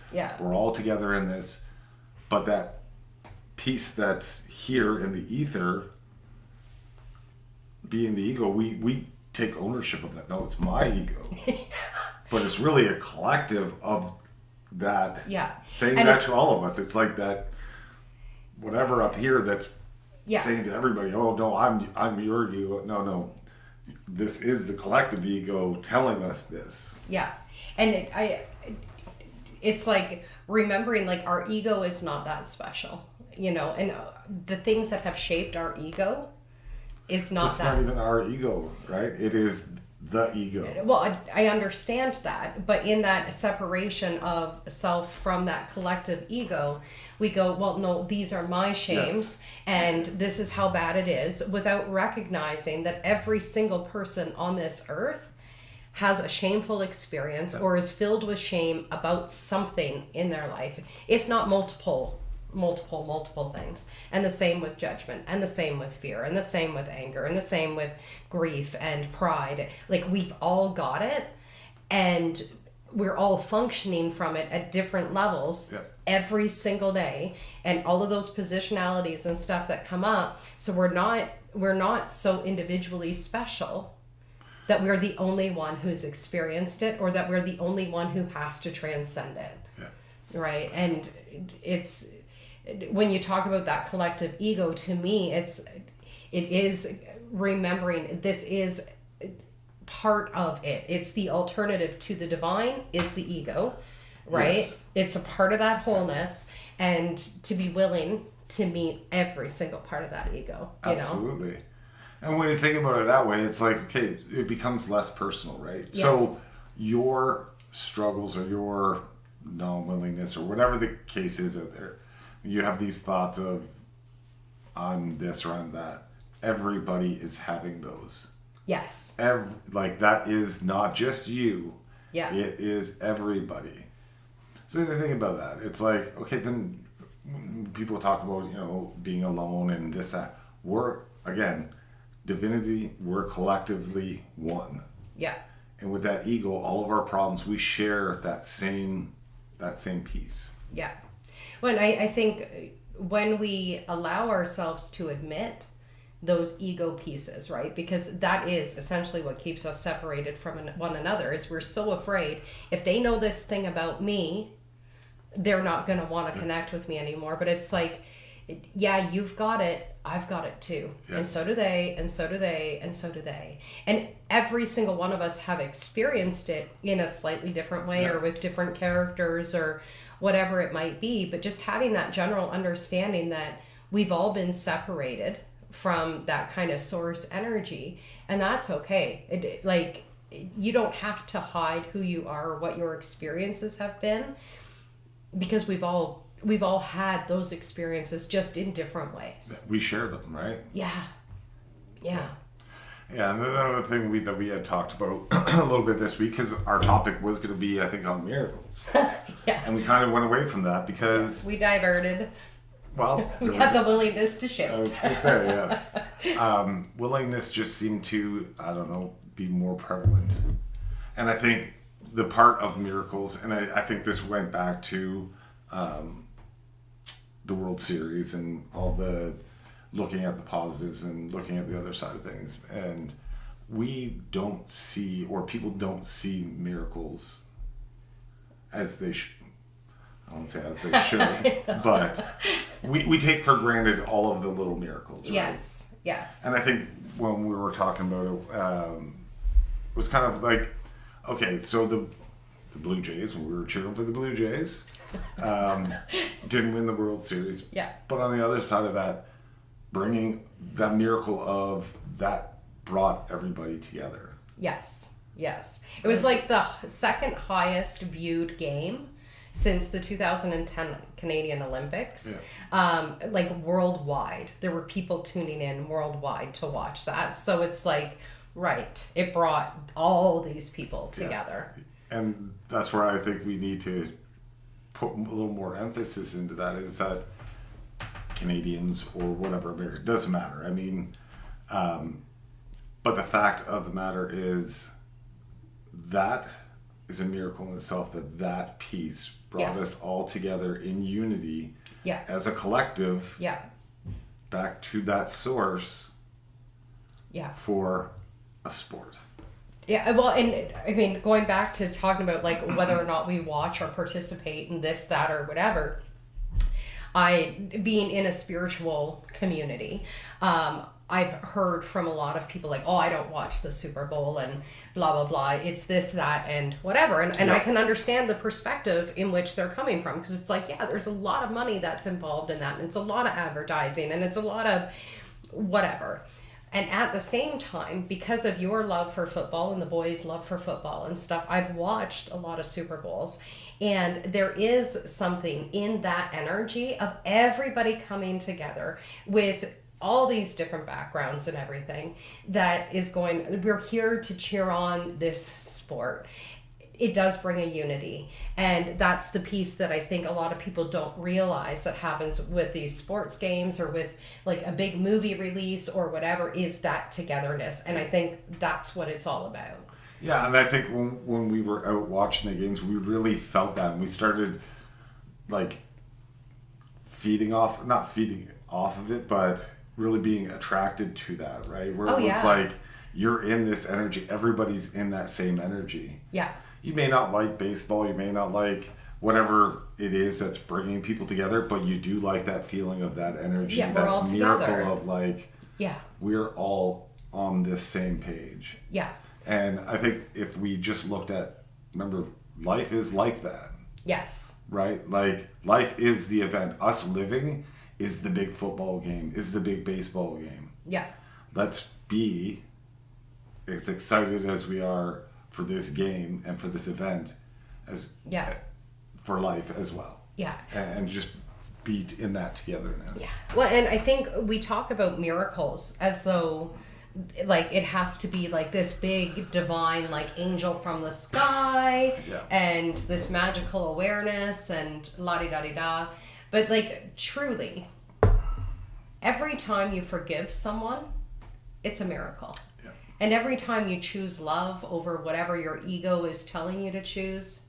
[SPEAKER 2] together in this. But that piece that's here in the ether, being the ego, we take ownership of that. No, it's my ego. But it's really a collective of that. Yeah. Saying and that to all of us. It's like that whatever up here that's saying to everybody, oh no, I'm your ego. No. This is the collective ego telling us this.
[SPEAKER 1] Yeah. And it's like remembering like our ego is not that special, you know, and the things that have shaped our ego is not
[SPEAKER 2] it's not even our ego, right? It is the ego.
[SPEAKER 1] Well, I understand that, but in that separation of self from that collective ego, we go, well, no, these are my shames, and this is how bad it is, without recognizing that every single person on this earth has a shameful experience or is filled with shame about something in their life, if not multiple things. And the same with judgment, and the same with fear, and the same with anger, and the same with grief and pride. Like, we've all got it, and we're all functioning from it at different levels every single day, and all of those positionalities and stuff that come up. So we're not so individually special that we're the only one who's experienced it, or that we're the only one who has to transcend it. Right? And it's when you talk about that collective ego, to me, it is remembering this is part of it. It's the alternative to the divine is the ego, right? Yes. It's a part of that wholeness, and to be willing to meet every single part of that ego.
[SPEAKER 2] Absolutely. And when you think about it that way, it's like, okay, it becomes less personal, right? Yes. So your struggles or your non-willingness or whatever the case is out there, you have these thoughts of I'm this or I'm that. Everybody is having those. Yes. Like that is not just you. Yeah. It is everybody. So the thing about that, it's like, okay, then people talk about, you know, being alone and this, that. We're, again, divinity, we're collectively one. Yeah. And with that ego, all of our problems, we share that same piece.
[SPEAKER 1] Yeah. Well, I think when we allow ourselves to admit those ego pieces, right? Because that is essentially what keeps us separated from one another, is we're so afraid if they know this thing about me, they're not going to want to connect with me anymore. But it's like, yeah, you've got it. I've got it too.
[SPEAKER 2] Yeah.
[SPEAKER 1] And so do they, and so do they, and so do they. And every single one of us have experienced it in a slightly different way, or with different characters or whatever it might be. But just having that general understanding that we've all been separated from that kind of source energy, and that's okay. Like, you don't have to hide who you are or what your experiences have been, because we've all had those experiences, just in different ways.
[SPEAKER 2] We share them, right?
[SPEAKER 1] Yeah. Yeah.
[SPEAKER 2] Yeah, and another thing that we had talked about a little bit this week, because our topic was going to be, I think, on miracles.
[SPEAKER 1] Yeah.
[SPEAKER 2] And we kind of went away from that because...
[SPEAKER 1] We diverted.
[SPEAKER 2] Well...
[SPEAKER 1] We had the willingness to shift.
[SPEAKER 2] I was going to say, yes. Willingness just seemed to, I don't know, be more prevalent. And I think the part of miracles, and I think this went back to the World Series and all the looking at the positives and looking at the other side of things. And we don't see, or people don't see miracles as they I won't say as they should, but we take for granted all of the little miracles, right?
[SPEAKER 1] Yes, yes.
[SPEAKER 2] And I think when we were talking about it, it was kind of like, okay, so the Blue Jays, when we were cheering for the Blue Jays, didn't win the World Series.
[SPEAKER 1] Yeah.
[SPEAKER 2] But on the other side of that, bringing that miracle of that brought everybody together.
[SPEAKER 1] Yes, yes. It was like the second highest viewed game since the 2010 Canadian Olympics.
[SPEAKER 2] Yeah.
[SPEAKER 1] Like worldwide. There were people tuning in worldwide to watch that. So it's like, right, it brought all these people together.
[SPEAKER 2] Yeah. And that's where I think we need to put a little more emphasis into that, is that Canadians or whatever, America, it doesn't matter. I mean, but the fact of the matter is that is a miracle in itself, that piece brought us all together in unity as a collective back to that source for a sport.
[SPEAKER 1] Yeah, well, and I mean, going back to talking about like whether or not we watch or participate in this, that, or whatever, being in a spiritual community, I've heard from a lot of people like, oh, I don't watch the Super Bowl and blah, blah, blah. It's this, that, and whatever. And I can understand the perspective in which they're coming from, because it's like, yeah, there's a lot of money that's involved in that. And it's a lot of advertising, and it's a lot of whatever. And at the same time, because of your love for football and the boys' love for football and stuff, I've watched a lot of Super Bowls. And there is something in that energy of everybody coming together with all these different backgrounds and everything that is we're here to cheer on this sport. It does bring a unity. And that's the piece that I think a lot of people don't realize that happens with these sports games or with like a big movie release or whatever, is that togetherness. And I think that's what it's all about.
[SPEAKER 2] Yeah, and I think when we were out watching the games, we really felt that. And we started like not feeding off of it, but really being attracted to that, right? Where it was like, you're in this energy, everybody's in that same energy. Yeah. You may not like baseball, you may not like whatever it is that's bringing people together, but you do like that feeling of that energy, that
[SPEAKER 1] we're all
[SPEAKER 2] miracle
[SPEAKER 1] together.
[SPEAKER 2] of like, we're all on this same page. Yeah. And I think if we just looked at, remember, life is like that. Yes. Right? Like, life is the event. Us living is the big football game, is the big baseball game. Yeah. Let's be as excited as we are for this game and for this event as for life as well. Yeah. And just be in that togetherness.
[SPEAKER 1] Yeah. Well, and I think we talk about miracles as though like it has to be like this big divine like angel from the sky and this magical awareness and la-di-da-di-da. But like truly, every time you forgive someone, it's a miracle. And every time you choose love over whatever your ego is telling you to choose,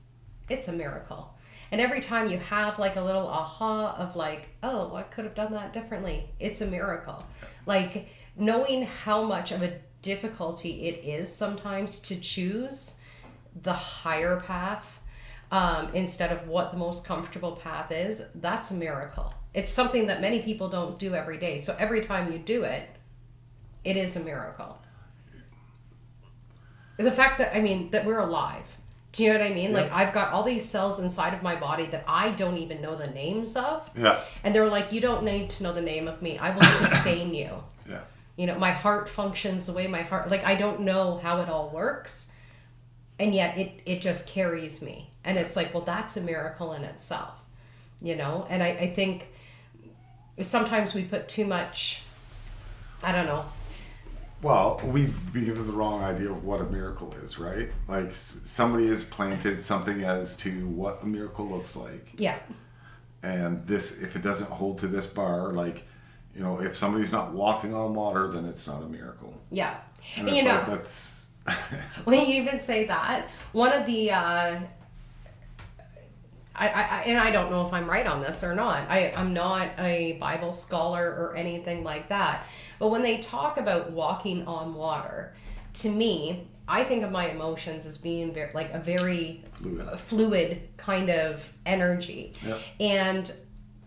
[SPEAKER 1] it's a miracle. And every time you have like a little aha of like, oh, I could have done that differently, it's a miracle. Like knowing how much of a difficulty it is sometimes to choose the higher path instead of what the most comfortable path is, that's a miracle. It's something that many people don't do every day. So every time you do it, it is a miracle. The fact that, I mean, that we're alive. Do you know what I mean?
[SPEAKER 2] Yeah.
[SPEAKER 1] Like, I've got all these cells inside of my body that I don't even know the names of.
[SPEAKER 2] Yeah.
[SPEAKER 1] And they're like, you don't need to know the name of me. I will sustain you.
[SPEAKER 2] Yeah.
[SPEAKER 1] You know, my heart functions the way my heart, like, I don't know how it all works. And yet it just carries me. And it's like, well, that's a miracle in itself. You know? And I think sometimes we put too much, I don't know.
[SPEAKER 2] Well, we've been given the wrong idea of what a miracle is, right? Like, somebody has planted something as to what a miracle looks like.
[SPEAKER 1] Yeah.
[SPEAKER 2] And this, if it doesn't hold to this bar, like, you know, if somebody's not walking on water, then it's not a miracle.
[SPEAKER 1] Yeah.
[SPEAKER 2] And
[SPEAKER 1] you
[SPEAKER 2] it's
[SPEAKER 1] know,
[SPEAKER 2] like, that's...
[SPEAKER 1] when you even say that, one of the... I don't know if I'm right on this or not. I'm not a Bible scholar or anything like that. But when they talk about walking on water, to me, I think of my emotions as being like a very fluid kind of energy.
[SPEAKER 2] Yep.
[SPEAKER 1] And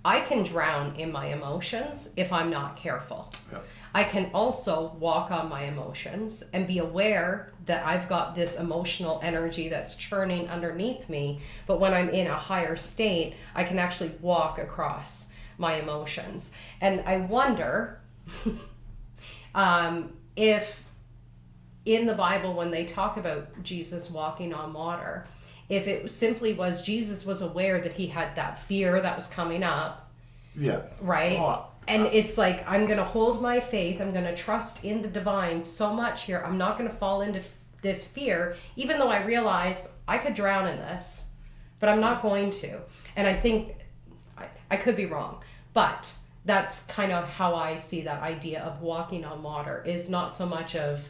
[SPEAKER 1] I can drown in my emotions if I'm not careful.
[SPEAKER 2] Yep.
[SPEAKER 1] I can also walk on my emotions and be aware that I've got this emotional energy that's churning underneath me. But when I'm in a higher state, I can actually walk across my emotions. And I wonder if in the Bible, when they talk about Jesus walking on water, if it simply was Jesus was aware that he had that fear that was coming up.
[SPEAKER 2] Yeah.
[SPEAKER 1] Right?
[SPEAKER 2] Oh,
[SPEAKER 1] and it's like, I'm going to hold my faith. I'm going to trust in the divine so much here. I'm not going to fall into this fear, even though I realize I could drown in this, but I'm not going to. And I think I could be wrong, but that's kind of how I see that idea of walking on water, is not so much of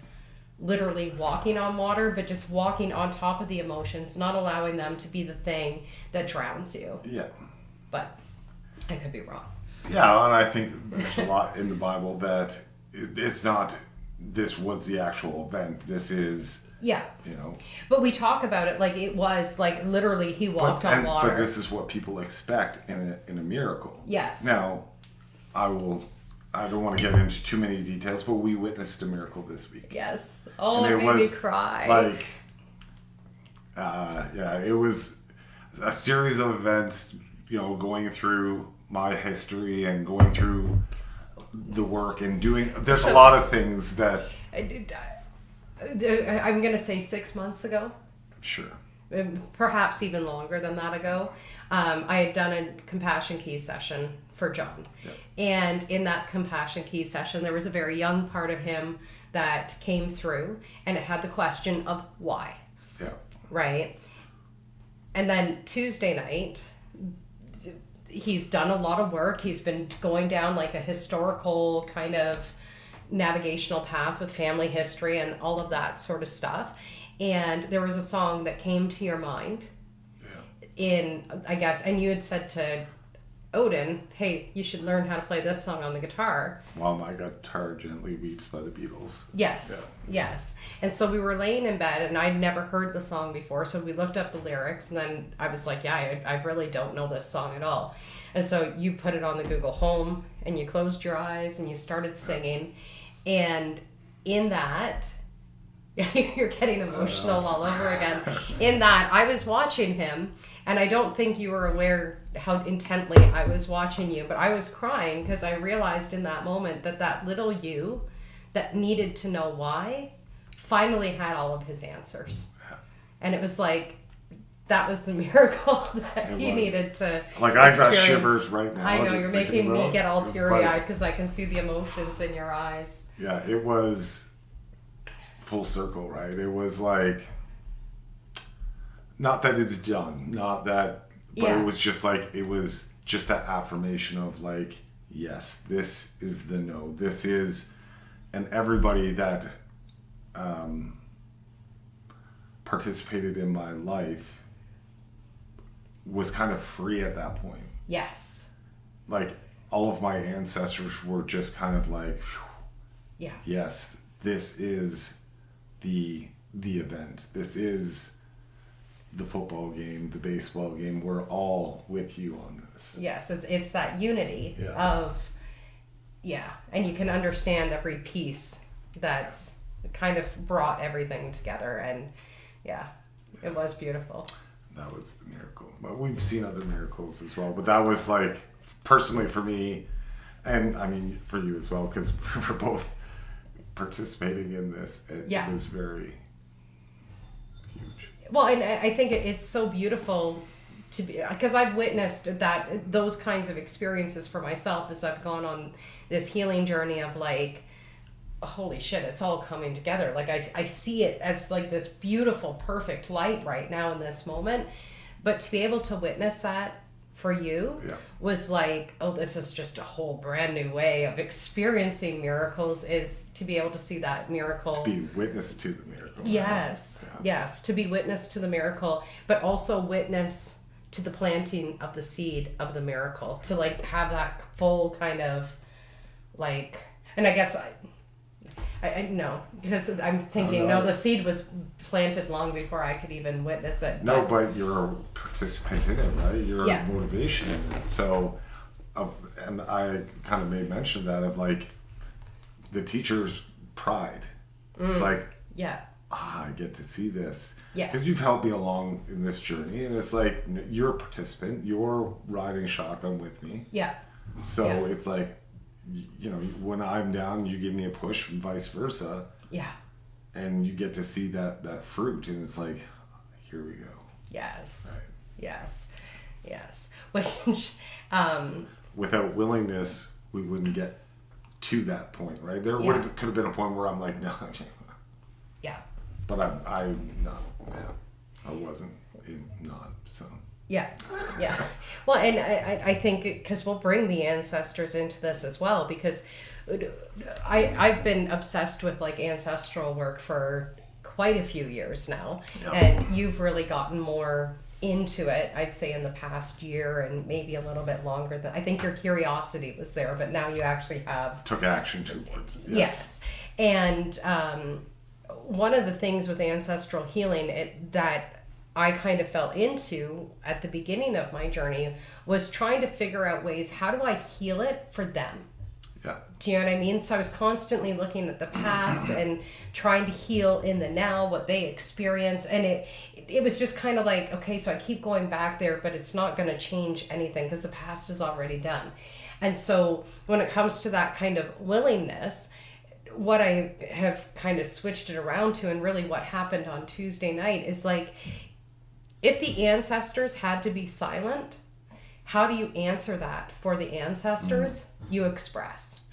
[SPEAKER 1] literally walking on water, but just walking on top of the emotions, not allowing them to be the thing that drowns you.
[SPEAKER 2] Yeah.
[SPEAKER 1] But I could be wrong.
[SPEAKER 2] Yeah, and I think there's a lot in the Bible that it's not, this was the actual event. This is,
[SPEAKER 1] yeah,
[SPEAKER 2] you know.
[SPEAKER 1] But we talk about it like it was like literally he walked on water.
[SPEAKER 2] But this is what people expect in a miracle.
[SPEAKER 1] Yes.
[SPEAKER 2] Now, I don't want to get into too many details, but we witnessed a miracle this week.
[SPEAKER 1] Yes. Oh, it made me cry.
[SPEAKER 2] Like, yeah, it was a series of events, you know, going through my history and going through the work and doing, there's a lot of things that
[SPEAKER 1] I'm going to say 6 months ago.
[SPEAKER 2] Sure.
[SPEAKER 1] Perhaps even longer than that ago. I had done a compassion key session for John.
[SPEAKER 2] Yep.
[SPEAKER 1] And in that compassion key session, there was a very young part of him that came through, and it had the question of why.
[SPEAKER 2] Yeah.
[SPEAKER 1] Right? And then Tuesday night, he's done a lot of work. He's been going down like a historical kind of navigational path with family history and all of that sort of stuff. And there was a song that came to your mind I guess, and you had said to Odin, hey, you should learn how to play this song on the guitar.
[SPEAKER 2] While My Guitar Gently Weeps by the Beatles.
[SPEAKER 1] Yes, yes. And so we were laying in bed, and I'd never heard the song before, so we looked up the lyrics, and then I was like, yeah, I really don't know this song at all. And so you put it on the Google Home, and you closed your eyes, and you started singing. And in that, you're getting emotional all over again. In that, I was watching him, and I don't think you were aware how intently I was watching you, but I was crying because I realized in that moment that little you that needed to know why finally had all of his answers. And it was like, that was the miracle that he needed to
[SPEAKER 2] Like, I got shivers right now.
[SPEAKER 1] I know, you're making me get all teary-eyed because I can see the emotions in your eyes.
[SPEAKER 2] Yeah, it was full circle, right? It was like, not that it's done, not that, but it was just like, it was just that affirmation of like, yes, this is the no. This is, and everybody that participated in my life was kind of free at that point.
[SPEAKER 1] Yes.
[SPEAKER 2] Like, all of my ancestors were just kind of like,
[SPEAKER 1] yeah,
[SPEAKER 2] yes, this is the event. This is the football game, the baseball game, we're all with you on this.
[SPEAKER 1] Yes, it's that unity
[SPEAKER 2] Yeah.
[SPEAKER 1] of, and you can understand every piece that's kind of brought everything together, and it was beautiful.
[SPEAKER 2] That was the miracle. But we've seen other miracles as well. But that was like, personally for me, and I mean for you as well, because we were both participating in this. It was very huge.
[SPEAKER 1] Well, and I think it's so beautiful to be, because I've witnessed those kinds of experiences for myself as I've gone on this healing journey of like, holy shit, it's all coming together. Like I see it as like this beautiful, perfect light right now in this moment. But to be able to witness that for you was like, oh, this is just a whole brand new way of experiencing miracles, is to be able to see that miracle.
[SPEAKER 2] To be witness to the miracle.
[SPEAKER 1] Yes, yes, to be witness to the miracle, but also witness to the planting of the seed of the miracle, to like have that full kind of like, and I guess I know, because I'm thinking, no, the seed was planted long before I could even witness it.
[SPEAKER 2] No, but you're a participant in it, right? You're a motivation in it. So, and I kind of made mention of that, of like the teacher's pride. It's like, I get to see this. Because you've helped me along in this journey, and it's like, you're a participant, you're riding shotgun with me. So it's like, you know, when I'm down, you give me a push, and vice versa. And you get to see that fruit, and it's like, here we go.
[SPEAKER 1] Yes. Yes.
[SPEAKER 2] Without willingness, we wouldn't get to that point, right? There could have been a point where I'm like, no. But I'm not. I wasn't not. So.
[SPEAKER 1] Yeah. Well, and I think, because we'll bring the ancestors into this as well, because I've been obsessed with like ancestral work for quite a few years now, and you've really gotten more into it, I'd say, in the past year, and maybe a little bit longer. I think your curiosity was there, but now you actually took action
[SPEAKER 2] towards it.
[SPEAKER 1] Yes. And one of the things with ancestral healing that I kind of fell into at the beginning of my journey was trying to figure out ways, how do I heal it for them? Do you know what I mean? So I was constantly looking at the past and trying to heal in the now, what they experience. And it was just kind of like, okay, so I keep going back there, but it's not going to change anything because the past is already done. And so when it comes to that kind of willingness, what I have kind of switched it around to, and really what happened on Tuesday night, is like, if the ancestors had to be silent, how do you answer that for the ancestors? You express.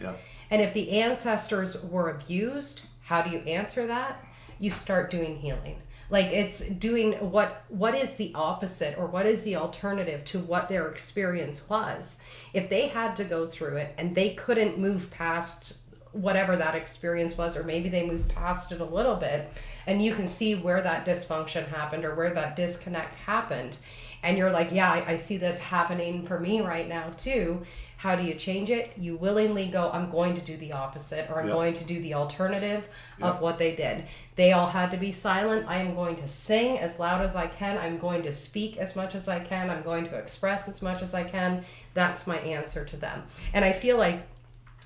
[SPEAKER 1] And if the ancestors were abused, how do you answer that? You start doing healing. Like, it's doing what is the opposite, or what is the alternative to what their experience was. If they had to go through it and they couldn't move past whatever that experience was, or maybe they moved past it a little bit, and you can see where that dysfunction happened or where that disconnect happened, and you're like, I see this happening for me right now too. How do you change it? You willingly go, I'm going to do the opposite, or I'm going to do the alternative of what they did. They all had to be silent. I am going to sing as loud as I can. I'm going to speak as much as I can. I'm going to express as much as I can. That's my answer to them. And I feel like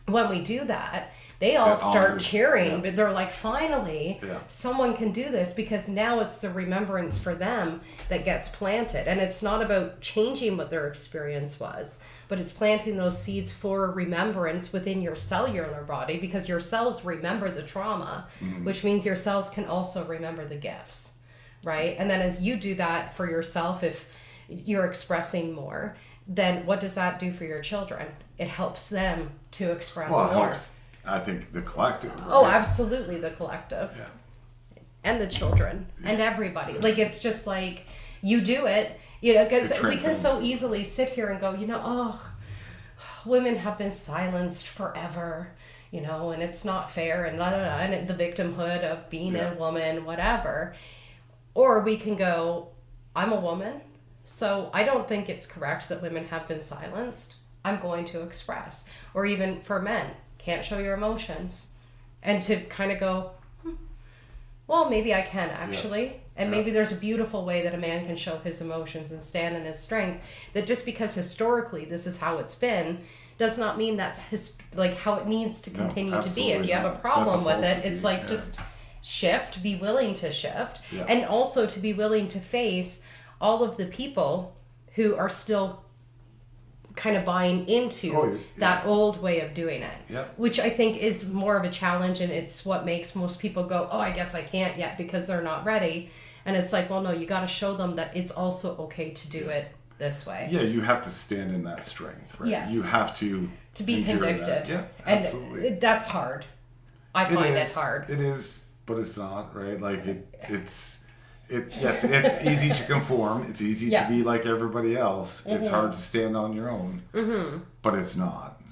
[SPEAKER 1] when we do that, they all start cheering, but they're like, finally, someone can do this, because now it's the remembrance for them that gets planted. And it's not about changing what their experience was, but it's planting those seeds for remembrance within your cellular body, because your cells remember the trauma, which means your cells can also remember the gifts, right? And then as you do that for yourself, if you're expressing more, then what does that do for your children? It helps them to express more.
[SPEAKER 2] Helps, I think, the collective. Right?
[SPEAKER 1] Oh, absolutely, the collective. And the children and everybody. Like, it's just like, you do it, you know, because we can so easily sit here and go, you know, oh, women have been silenced forever, you know, and it's not fair, and la la la, and the victimhood of being a woman, whatever. Or we can go, I'm a woman, so I don't think it's correct that women have been silenced. I'm going to express. Or even for men, can't show your emotions, and to kind of go, well, maybe I can actually, And maybe there's a beautiful way that a man can show his emotions and stand in his strength, that just because historically this is how it's been does not mean that's like how it needs to continue to be. If you have a problem with it, it's like just shift, be willing to shift, and also to be willing to face all of the people who are still kind of buying into that old way of doing it, which I think is more of a challenge, and it's what makes most people go, oh, I guess I can't yet because they're not ready. And it's like, well, no, you got to show them that it's also okay to do it this way.
[SPEAKER 2] Yeah, you have to stand in that strength, right? Yes. You have to
[SPEAKER 1] be convicted.
[SPEAKER 2] That. Yeah, absolutely.
[SPEAKER 1] And that's hard. I find it hard.
[SPEAKER 2] It is, but it's not, right? Like it's easy to conform. It's easy to be like everybody else. Mm-hmm. It's hard to stand on your own, but it's not.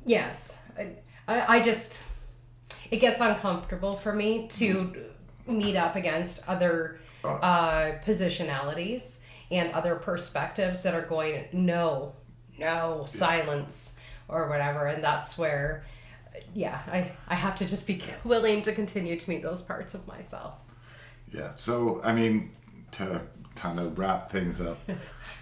[SPEAKER 1] Yes. I just, it gets uncomfortable for me to meet up against other positionalities and other perspectives that are going, no, silence or whatever. And that's where, I have to just be willing to continue to meet those parts of myself.
[SPEAKER 2] Yeah. So, I mean, to kind of wrap things up,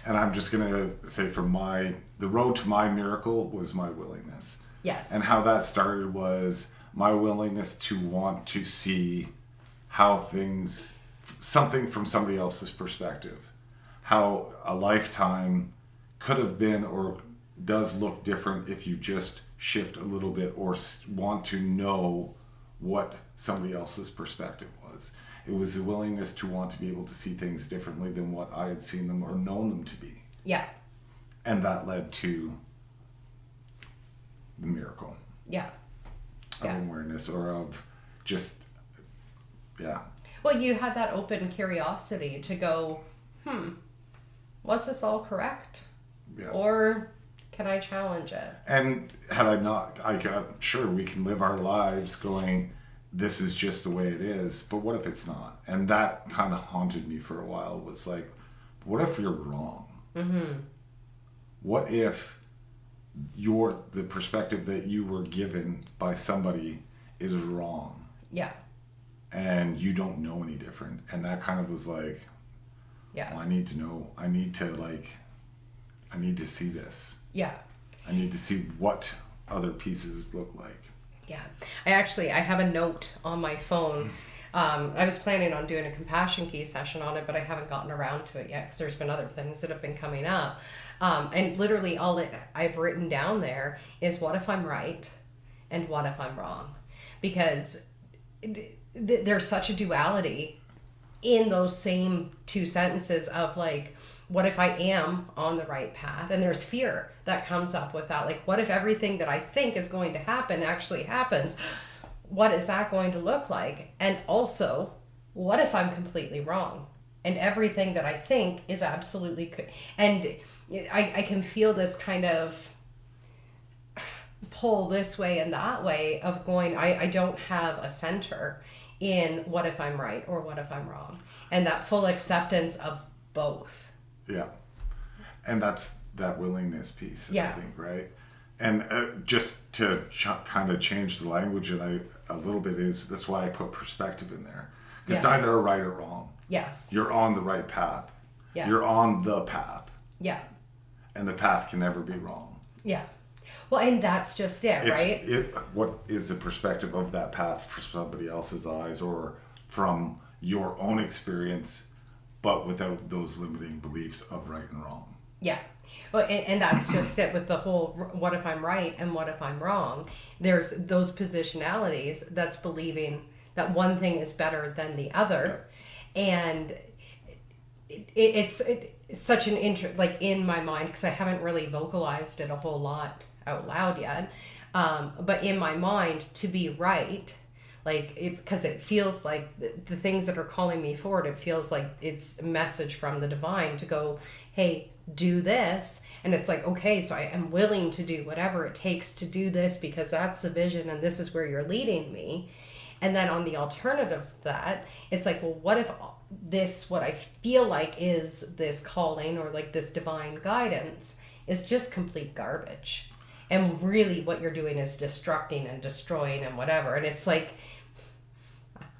[SPEAKER 2] and I'm just going to say the road to my miracle was my willingness.
[SPEAKER 1] Yes.
[SPEAKER 2] And how that started was my willingness to want to see how something from somebody else's perspective, how a lifetime could have been or does look different if you just shift a little bit or want to know what somebody else's perspective was. It was the willingness to want to be able to see things differently than what I had seen them or known them to be.
[SPEAKER 1] Yeah.
[SPEAKER 2] And that led to the miracle.
[SPEAKER 1] Yeah.
[SPEAKER 2] Of awareness or of just,
[SPEAKER 1] Well, you had that open curiosity to go, was this all correct? Yeah. Or can I challenge it?
[SPEAKER 2] And had I not, I'm sure we can live our lives going, this is just the way it is, but what if it's not? And that kind of haunted me for a while. Was like, what if you're wrong? Mm-hmm. What if the perspective that you were given by somebody is wrong?
[SPEAKER 1] Yeah.
[SPEAKER 2] And you don't know any different. And that kind of was like, well, I need to know. I need to see this.
[SPEAKER 1] Yeah.
[SPEAKER 2] I need to see what other pieces look like.
[SPEAKER 1] Yeah. I have a note on my phone. I was planning on doing a compassion key session on it, but I haven't gotten around to it yet because there's been other things that have been coming up. And literally all I've written down there is what if I'm right and what if I'm wrong? Because there's such a duality in those same two sentences of like, what if I am on the right path? And there's fear that comes up with that. Like, what if everything that I think is going to happen actually happens? What is that going to look like? And also, what if I'm completely wrong? And everything that I think is absolutely... And I can feel this kind of pull this way and that way of going, I don't have a center in what if I'm right or what if I'm wrong. And that full acceptance of both.
[SPEAKER 2] Yeah. And that's that willingness piece, I think, right? And just to kind of change the language a little bit that's why I put perspective in there. Because neither are right or wrong.
[SPEAKER 1] Yes.
[SPEAKER 2] You're on the right path. Yeah. You're on the path.
[SPEAKER 1] Yeah.
[SPEAKER 2] And the path can never be wrong.
[SPEAKER 1] Yeah. Well, and that's just right?
[SPEAKER 2] What is the perspective of that path for somebody else's eyes or from your own experience, but without those limiting beliefs of right and wrong?
[SPEAKER 1] Yeah. Well, and that's just it with the whole what if I'm right and what if I'm wrong. There's those positionalities that's believing that one thing is better than the other. Yeah. And it's such an like in my mind, because I haven't really vocalized it a whole lot out loud yet. But in my mind, to be right, like, because it feels like the things that are calling me forward, it feels like it's a message from the divine to go, hey, do this. And it's like, okay, so I am willing to do whatever it takes to do this because that's the vision and this is where you're leading me. And then on the alternative of that, it's like, well, what if this, what I feel like is this calling or like this divine guidance is just complete garbage. And really what you're doing is destructing and destroying and whatever. And it's like,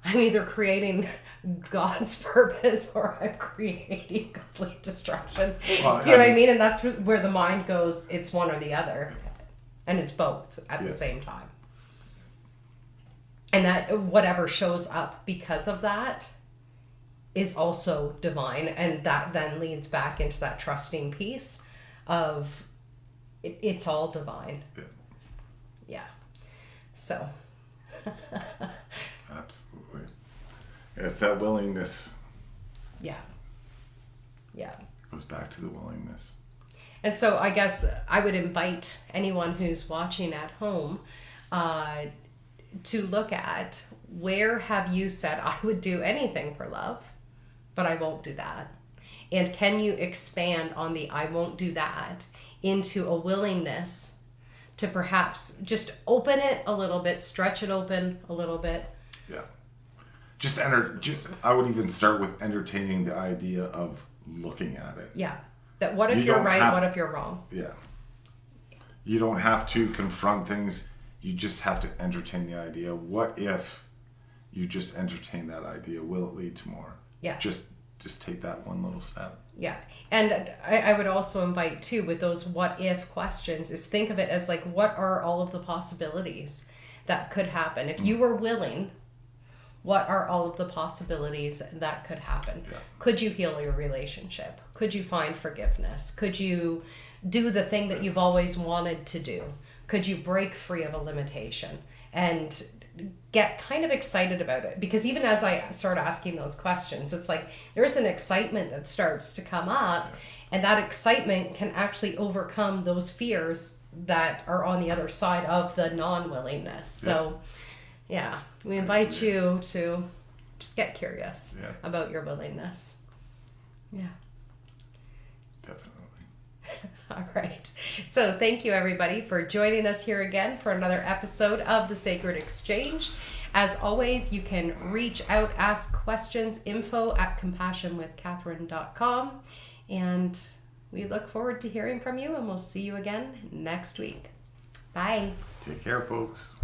[SPEAKER 1] I'm either creating God's purpose or I'm creating complete destruction.
[SPEAKER 2] Well,
[SPEAKER 1] Do you know what I mean? And that's where the mind goes, it's one or the other. And it's both at the same time. And that whatever shows up because of that is also divine. And that then leads back into that trusting piece of it's all divine.
[SPEAKER 2] Yeah.
[SPEAKER 1] Yeah. So.
[SPEAKER 2] Absolutely. It's that willingness.
[SPEAKER 1] Yeah. Yeah.
[SPEAKER 2] Goes back to the willingness.
[SPEAKER 1] And so I guess I would invite anyone who's watching at home to look at, where have you said, I would do anything for love, but I won't do that? And can you expand on the I won't do that into a willingness to perhaps just open it a little bit, stretch it open a little bit?
[SPEAKER 2] Yeah. I would even start with entertaining the idea of looking at it.
[SPEAKER 1] Yeah. That what if you're right, what if you're wrong?
[SPEAKER 2] Yeah. You don't have to confront things. You just have to entertain the idea. What if you just entertain that idea? Will it lead to more?
[SPEAKER 1] Yeah.
[SPEAKER 2] Just take that one little step.
[SPEAKER 1] Yeah. And I would also invite too, with those what if questions, is think of it as like, what are all of the possibilities that could happen? If you were willing, what are all of the possibilities that could happen?
[SPEAKER 2] Yeah.
[SPEAKER 1] Could you heal your relationship? Could you find forgiveness? Could you do the thing that you've always wanted to do? Could you break free of a limitation? And get kind of excited about it, because even as I start asking those questions, it's like there's an excitement that starts to come up, and that excitement can actually overcome those fears that are on the other side of the non-willingness. So yeah, we invite you to just get curious about your willingness. Yeah.
[SPEAKER 2] Definitely.
[SPEAKER 1] All right. So thank you, everybody, for joining us here again for another episode of The Sacred Exchange. As always, you can reach out, ask questions, info@compassionwithcatherine.com. And we look forward to hearing from you, and we'll see you again next week. Bye.
[SPEAKER 2] Take care, folks.